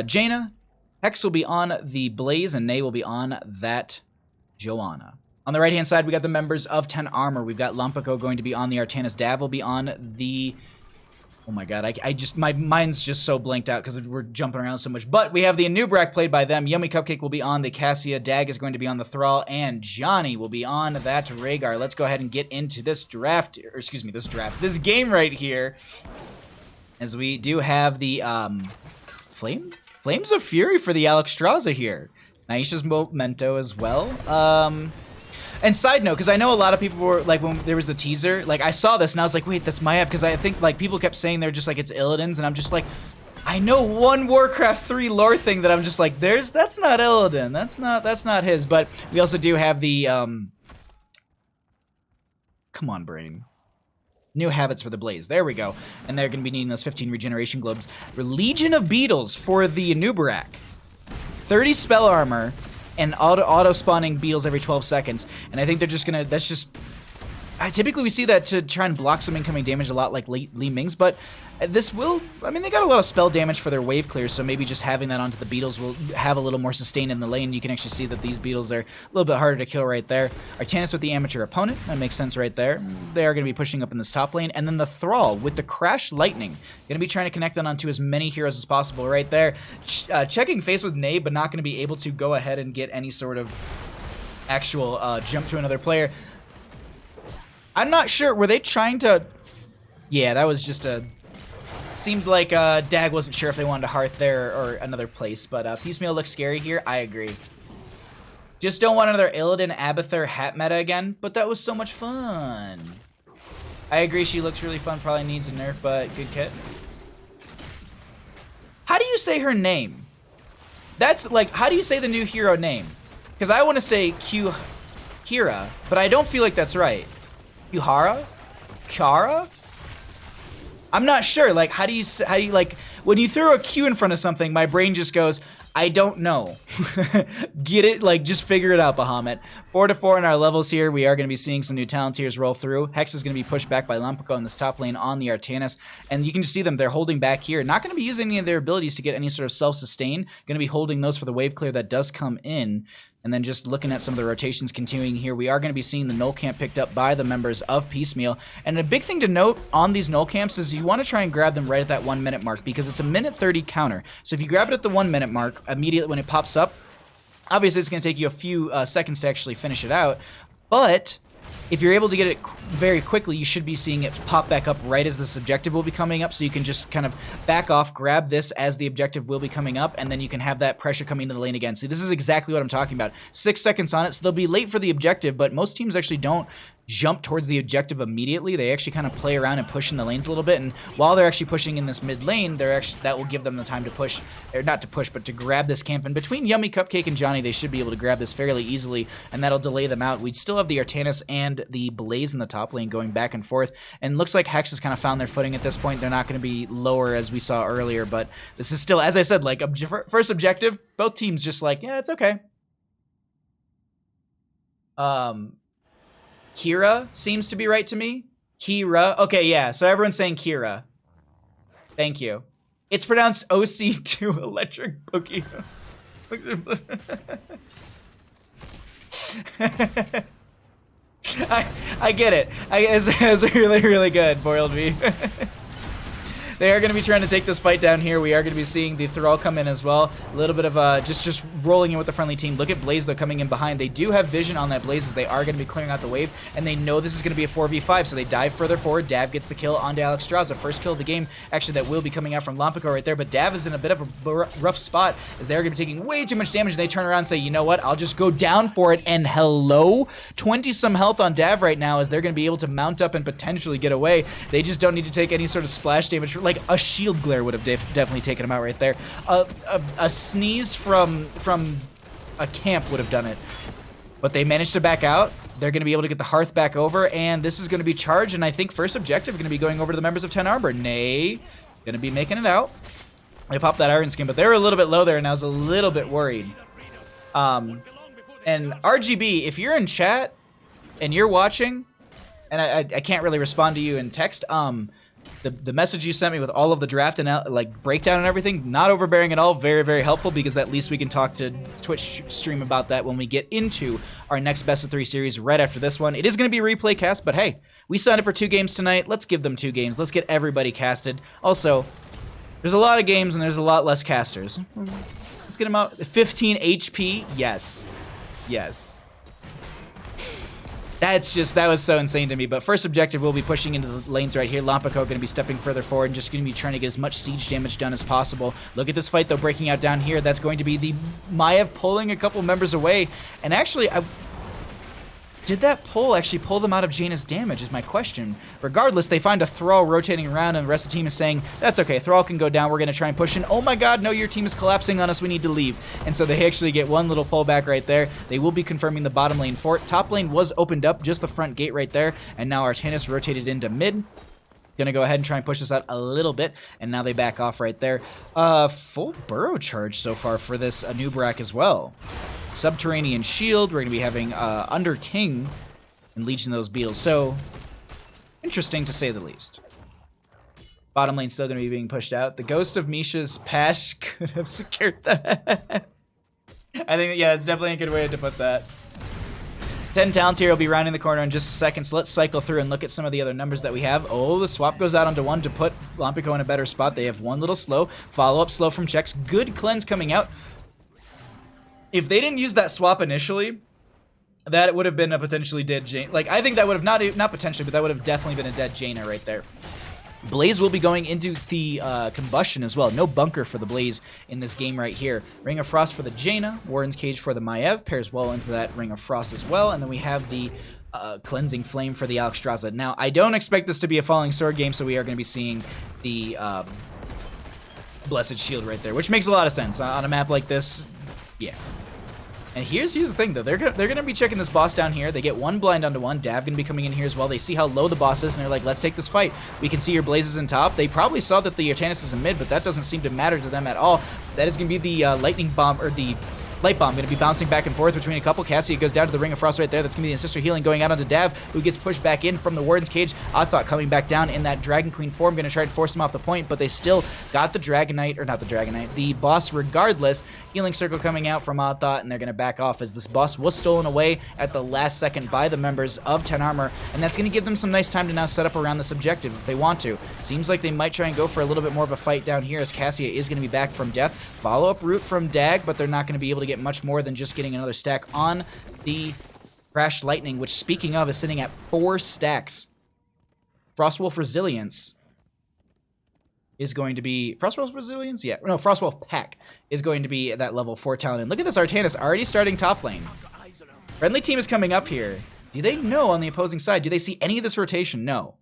Jaina. Hex will be on the Blaze, and Nay will be on that Joanna. On the right-hand side, we got the members of 10 Armor. We've got Lumpico going to be on the Artanis. Dav will be on the... Oh my god, I just, my mind's just so blanked out because we're jumping around so much. But we have the Anubrak played by them. Yummy Cupcake will be on the Cassia. Dag is going to be on the Thrall. And Johnny will be on that Rhaegar. Let's go ahead and get into this draft, or excuse me, this game right here. As we do have the Flames of Fury for the Alexstrasza here. Naisha's Memento as well. And side note, because I know a lot of people were, like, when there was the teaser, like, I saw this and I was like, wait, that's Maiev, because I think, like, people kept saying they're just like, it's Illidan's, and I'm just like, I know one Warcraft 3 lore thing that I'm just like, that's not Illidan, that's not his, but we also do have the, come on, brain. New habits for the Blaze, there we go, and they're going to be needing those 15 regeneration globes. Legion of Beetles for the Anubrak. 30 spell armor, and auto-spawning beetles every 12 seconds. And I think they're just gonna, that's just... typically we see that to try and block some incoming damage a lot like Li Ming's, but this will, I mean, they got a lot of spell damage for their wave clears, so maybe just having that onto the beetles will have a little more sustain in the lane. You can actually see that these beetles are a little bit harder to kill right there. Artanis with the amateur opponent, that makes sense right there. They are going to be pushing up in this top lane, and then the Thrall with the Crash Lightning. Going to be trying to connect on onto as many heroes as possible right there. Checking face with Nay, but not going to be able to go ahead and get any sort of actual jump to another player. I'm not sure, were they trying to... Yeah, that was just a... Seemed like Dag wasn't sure if they wanted to Hearth there or another place, but Piecemeal looks scary here. I agree. Just don't want another Illidan Abathur hat meta again, but that was so much fun. I agree, she looks really fun. Probably needs a nerf, but good kit. How do you say her name? That's like, how do you say the new hero name? Because I want to say Kira, but I don't feel like that's right. Kuhara? Kiara? I'm not sure. Like, how do you like, when you throw a Q in front of something, my brain just goes, I don't know. Get it? Like, just figure it out, Bahamut. 4-4 in our levels here. We are going to be seeing some new talent tiers roll through. Hex is going to be pushed back by Lumpico in this top lane on the Artanis. And you can just see them. They're holding back here. Not going to be using any of their abilities to get any sort of self-sustain. Going to be holding those for the wave clear that does come in. And then just looking at some of the rotations continuing here, we are going to be seeing the null camp picked up by the members of Piecemeal. And a big thing to note on these null camps is you want to try and grab them right at that 1 minute mark because it's a minute 30 counter. So if you grab it at the 1 minute mark, immediately when it pops up, obviously it's going to take you a few seconds to actually finish it out. But if you're able to get it very quickly, you should be seeing it pop back up right as this objective will be coming up, so you can just kind of back off, grab this as the objective will be coming up, and then you can have that pressure coming into the lane again. See, this is exactly what I'm talking about. 6 seconds on it, so they'll be late for the objective, but most teams actually don't jump towards the objective immediately. They actually kind of play around and push in the lanes a little bit, and while they're actually pushing in this mid lane, that will give them the time to push, or not to push, but to grab this camp. And between Yummy, Cupcake, and Johnny, they should be able to grab this fairly easily, and that'll delay them out. We still have the Artanis and the Blaze in the top lane going back and forth, and looks like Hex has kind of found their footing at this point. They're not going to be lower as we saw earlier, but this is still, as I said, like first objective, both teams just like, yeah, it's okay. Kira seems to be right to me. Kira. Okay, yeah. So everyone's saying Kira. Thank you. It's pronounced OC2 Electric Boogie. I get it. It's really, really good, Boiled Beef. They are going to be trying to take this fight down here. We are going to be seeing the Thrall come in as well. A little bit of just rolling in with the friendly team. Look at Blaze, though, coming in behind. They do have vision on that Blaze as they are going to be clearing out the wave, and they know this is going to be a 4v5, so they dive further forward. Dav gets the kill onto Alexstrasza. First kill of the game, actually, that will be coming out from Lumpico right there, but Dav is in a bit of a rough spot as they're going to be taking way too much damage, and they turn around and say, you know what, I'll just go down for it, and hello? 20-some health on Dav right now as they're going to be able to mount up and potentially get away. They just don't need to take any sort of splash damage. Like, a shield glare would have definitely taken him out right there. A sneeze from a camp would have done it. But they managed to back out. They're going to be able to get the Hearth back over, and this is going to be charged, and I think first objective going to be going over to the members of 10 Arbor. Nay, going to be making it out. They popped that Iron Skin, but they were a little bit low there, and I was a little bit worried. And RGB, if you're in chat and you're watching, and I can't really respond to you in text, the message you sent me with all of the draft and like breakdown and everything, not overbearing at all, very, very helpful, because at least we can talk to Twitch stream about that when we get into our next best of 3 series right after this one. It is going to be replay cast, but hey, we signed up for 2 games tonight. Let's give them 2 games. Let's get everybody casted. Also, there's a lot of games and there's a lot less casters. Let's get them out. 15 HP. Yes. Yes. That was so insane to me. But first objective, we'll be pushing into the lanes right here. Lumpico going to be stepping further forward and just going to be trying to get as much siege damage done as possible. Look at this fight, though, breaking out down here. That's going to be the Maiev pulling a couple members away. And actually, did that pull actually pull them out of Jaina's damage is my question. Regardless, they find a Thrall rotating around, and the rest of the team is saying, that's okay, Thrall can go down, we're going to try and push in. Oh my god, no, your team is collapsing on us, we need to leave. And so they actually get one little pullback right there. They will be confirming the bottom lane fort. Top lane was opened up, just the front gate right there, and now Artanis rotated into mid. Gonna go ahead and try and push this out a little bit, and now they back off right there. Full burrow charge so far for this Anub'arak as well. Subterranean shield, we're gonna be having Under King and Legion of those beetles, so interesting to say the least. Bottom lane still gonna be being pushed out. The Ghost of Misha's Pash could have secured that. I think, yeah, it's definitely a good way to put that. 10 talent here will be rounding the corner in just a second, so let's cycle through and look at some of the other numbers that we have. Oh, the swap goes out onto 1 to put Lumpico in a better spot. They have 1 little slow. Follow-up slow from checks. Good cleanse coming out. If they didn't use that swap initially, that would have been a potentially dead Jaina. Like, I think that would have not potentially, but that would have definitely been a dead Jaina right there. Blaze will be going into the combustion as well. No bunker for the Blaze in this game right here. Ring of Frost for the Jaina. Warden's Cage for the Maiev. Pairs well into that Ring of Frost as well. And then we have the Cleansing Flame for the Alexstrasza. Now, I don't expect this to be a Falling Sword game, so we are going to be seeing the Blessed Shield right there, which makes a lot of sense. On a map like this, yeah. And here's the thing, though. They're gonna be checking this boss down here. They get one blind onto one. Dav gonna be coming in here as well. They see how low the boss is, and they're like, let's take this fight. We can see your Blazes in top. They probably saw that the Artanis is in mid, but that doesn't seem to matter to them at all. That is gonna be the Lightning Bomb, or the Light Bomb, going to be bouncing back and forth between a couple. Cassia goes down to the Ring of Frost right there. That's going to be the Ancestor Healing going out onto Dav, who gets pushed back in from the Warden's Cage. Oddthought coming back down in that Dragon Queen form, going to try to force him off the point, but they still got the Dragon Knight, or not the Dragon Knight, the boss regardless. Healing Circle coming out from Oddthought, and they're going to back off as this boss was stolen away at the last second by the members of 10 Armor, and that's going to give them some nice time to now set up around this objective if they want to. Seems like they might try and go for a little bit more of a fight down here as Cassia is going to be back from death. Follow-up route from Dag, but they're not going to be able to get much more than just getting another stack on the Crash Lightning, which, speaking of, is sitting at 4 stacks. Frostwolf Resilience is going to be... Frostwolf Resilience? Yeah. No, Frostwolf Pack is going to be at that level 4 talent. And look at this Artanis already starting top lane. Friendly team is coming up here. Do they know on the opposing side? Do they see any of this rotation? No.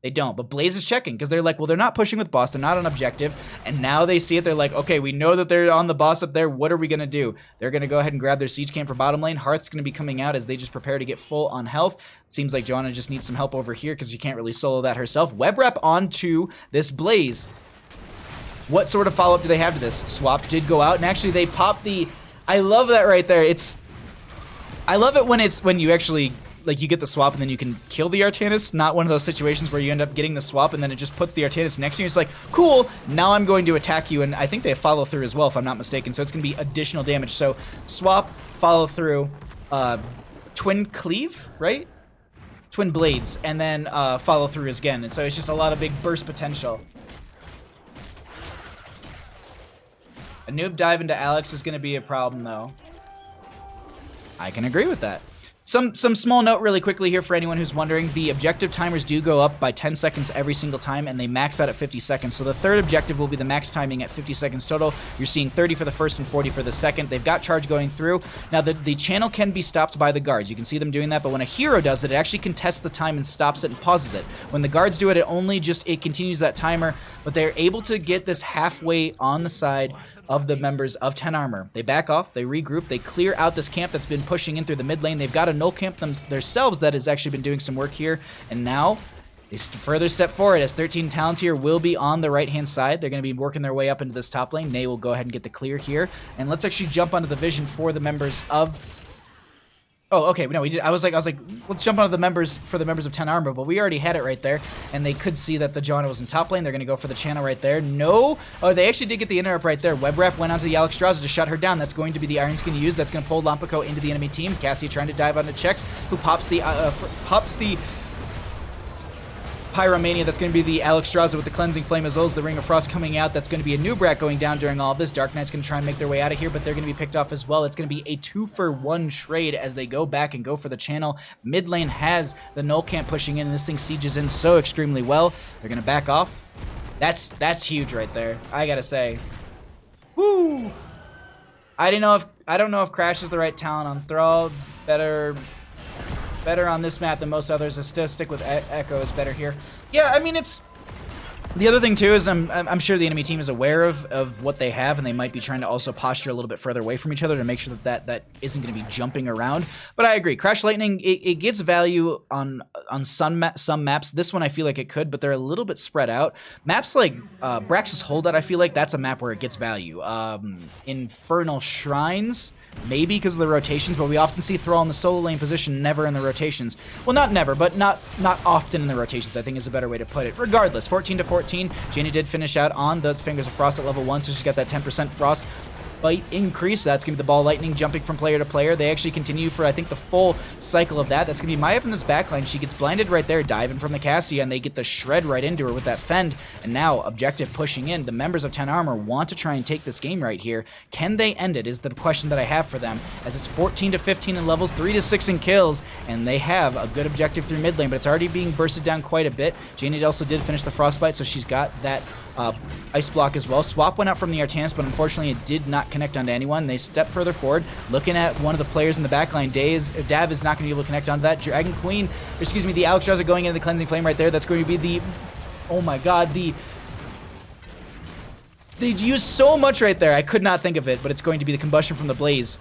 They don't, but Blaze is checking because they're like, well, they're not pushing with boss. They're not on objective. And now they see it. They're like, okay, we know that they're on the boss up there. What are we going to do? They're going to go ahead and grab their Siege Camp for bottom lane. Hearth's going to be coming out as they just prepare to get full on health. It seems like Joanna just needs some help over here because she can't really solo that herself. Web Wrap onto this Blaze. What sort of follow-up do they have to this? Swap did go out, and actually they popped the... I love that right there. I love it when you actually... like, you get the swap and then you can kill the Artanis, not one of those situations where you end up getting the swap and then it just puts the Artanis next to you. It's like, cool, now I'm going to attack you, and I think they follow through as well, if I'm not mistaken, so it's going to be additional damage. So, swap, follow through, Twin Cleave, right? Twin Blades, and then follow through again, and so it's just a lot of big burst potential. A noob dive into Alex is going to be a problem, though. I can agree with that. Some small note really quickly here for anyone who's wondering. The objective timers do go up by 10 seconds every single time, and they max out at 50 seconds. So the third objective will be the max timing at 50 seconds total. You're seeing 30 for the first and 40 for the second. They've got charge going through. Now, the channel can be stopped by the guards. You can see them doing that, but when a hero does it, it actually contests the time and stops it and pauses it. When the guards do it, it continues that timer, but they're able to get this halfway on the side of the members of 10 Armor. They back off, they regroup, they clear out this camp that's been pushing in through the mid lane. They've got a null camp themselves that has actually been doing some work here, and now they further step forward as 13 talents here will be on the right-hand side. They're going to be working their way up into this top lane. Nay will go ahead and get the clear here, and let's actually jump onto the vision for the members of... Oh, okay, no, I was like, let's jump onto the members for the members of 10 Armor, but we already had it right there, and they could see that the Joanna was in top lane. They're going to go for the channel right there. No, oh, they actually did get the interrupt right there. Web Wrap went onto the Alexstrasza to shut her down. That's going to be the Iron Skin used. That's going to pull Lampako into the enemy team. Cassie trying to dive onto Chex, who pops the Pyromania. That's going to be the Alexstrasza with the Cleansing Flame, as well as the Ring of Frost coming out. That's going to be a Nubrak going down during all of this. Dark Knight's going to try and make their way out of here, but they're going to be picked off as well. It's going to be a 2-for-1 trade as they go back and go for the channel. Mid lane has the Null Camp pushing in, and this thing sieges in so extremely well. They're going to back off. That's huge right there, I gotta say. Woo! I don't know if Crash is the right talent on Thrall. Better on this map than most others. I still stick with Echo is better here. Yeah, I mean, it's... The other thing, too, is I'm sure the enemy team is aware of what they have, and they might be trying to also posture a little bit further away from each other to make sure that isn't going to be jumping around. But I agree. Crash Lightning, it gets value on some maps. This one I feel like it could, but they're a little bit spread out. Maps like Brax's Holdout, I feel like that's a map where it gets value. Infernal Shrines... maybe because of the rotations, but we often see Thrall in the solo lane position, never in the rotations. Well, not never, but not often in the rotations, I think is a better way to put it. Regardless, 14 to 14, Jaina did finish out on the Fingers of Frost at level 1, so she's got that 10% Frost. bite increase. That's going to be the ball lightning jumping from player to player. They actually continue for, I think, the full cycle of that. That's going to be Maya from this backline. She gets blinded right there, diving from the Cassia, and they get the shred right into her with that fend. And now, objective pushing in. The members of 10 Armor want to try and take this game right here. Can they end it is the question that I have for them, as it's 14 to 15 in levels, 3 to 6 in kills, and they have a good objective through mid lane, but it's already being bursted down quite a bit. Janie also did finish the Frostbite, so she's got that ice block as well. Swap went out from the Artanis, but unfortunately it did not connect onto anyone. They step further forward, looking at one of the players in the backline. Dav is not going to be able to connect onto that. Dragon Queen, excuse me, the Alexstrasza going into the Cleansing Flame right there. That's going to be the, oh my god, they used so much right there. I could not think of it, but it's going to be the Combustion from the Blaze.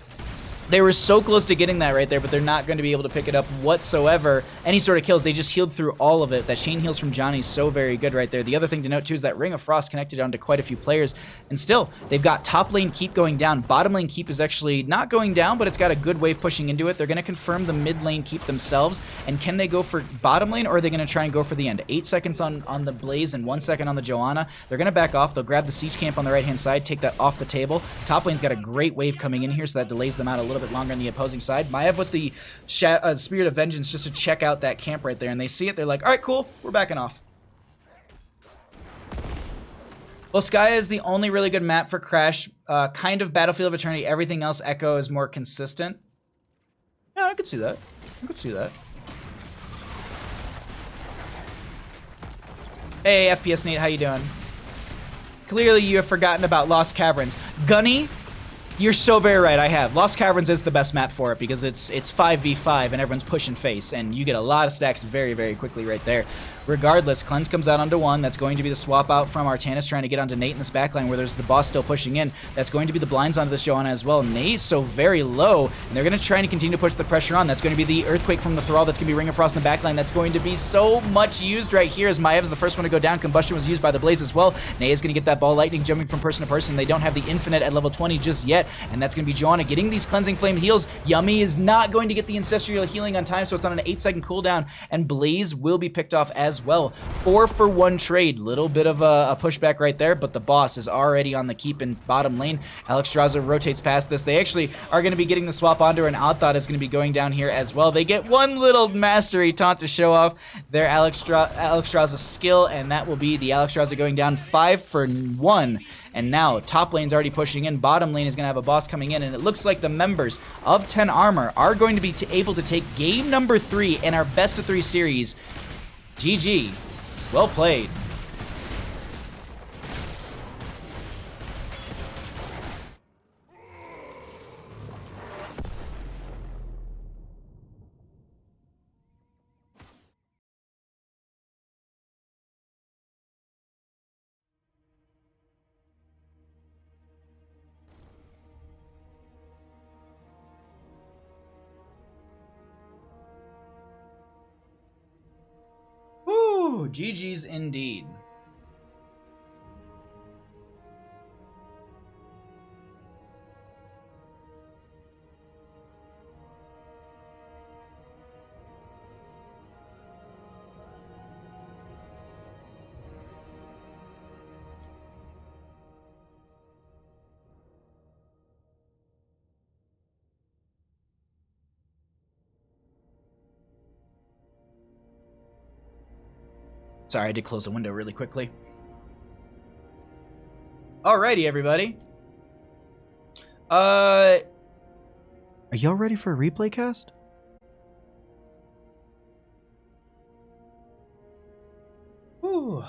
They were so close to getting that right there, but they're not going to be able to pick it up whatsoever. Any sort of kills, they just healed through all of it. That chain heals from Johnny is so very good right there. The other thing to note too is that Ring of Frost connected onto quite a few players, and still, they've got top lane keep going down. Bottom lane keep is actually not going down, but it's got a good wave pushing into it. They're going to confirm the mid lane keep themselves, and can they go for bottom lane, or are they going to try and go for the end? 8 seconds on the Blaze and 1 second on the Joanna. They're going to back off. They'll grab the Siege Camp on the right-hand side, take that off the table. Top lane's got a great wave coming in here, so that delays them out a little bit longer on the opposing side. Maiev with the Spirit of Vengeance just to check out that camp right there, and they see it, they're like, alright, cool, we're backing off. Volskaya is the only really good map for Crash. Kind of Battlefield of Eternity. Everything else, Echo, is more consistent. Yeah, I could see that. I could see that. Hey, FPS Nate, how you doing? Clearly you have forgotten about Lost Caverns. Gunny, you're so very right, I have. Lost Caverns is the best map for it because it's 5v5 and everyone's pushing face, and you get a lot of stacks very, very quickly right there. Regardless, Cleanse comes out onto one. That's going to be the swap out from Artanis trying to get onto Nate in this backline where there's the boss still pushing in. That's going to be the blinds onto this Joanna as well. Nate's so very low, and they're going to try and continue to push the pressure on. That's going to be the Earthquake from the Thrall. That's going to be Ring of Frost in the backline. That's going to be so much used right here as Maev's the first one to go down. Combustion was used by the Blaze as well. Nate is going to get that ball lightning jumping from person to person. They don't have the Infinite at level 20 just yet, and that's going to be Joanna getting these Cleansing Flame heals. Yummy is not going to get the Ancestral healing on time, so it's on an 8-second cooldown, and Blaze will be picked off as well. 4-for-1 trade. Little bit of a pushback right there, but the boss is already on the keep in bottom lane. Alexstrasza rotates past this. They actually are going to be getting the swap onto her, and Althod is going to be going down here as well. They get one little mastery taunt to show off their Alexstrasza skill, and that will be the Alexstrasza going down 5-for-1. And now, top lane's already pushing in. Bottom lane is going to have a boss coming in, and it looks like the members of 10 Armor are going to be able to take game number 3 in our best of 3 series. GG. Well played. Woo, GG's indeed. Sorry, I did close the window really quickly. Alrighty, everybody. Are y'all ready for a replay cast? Whew.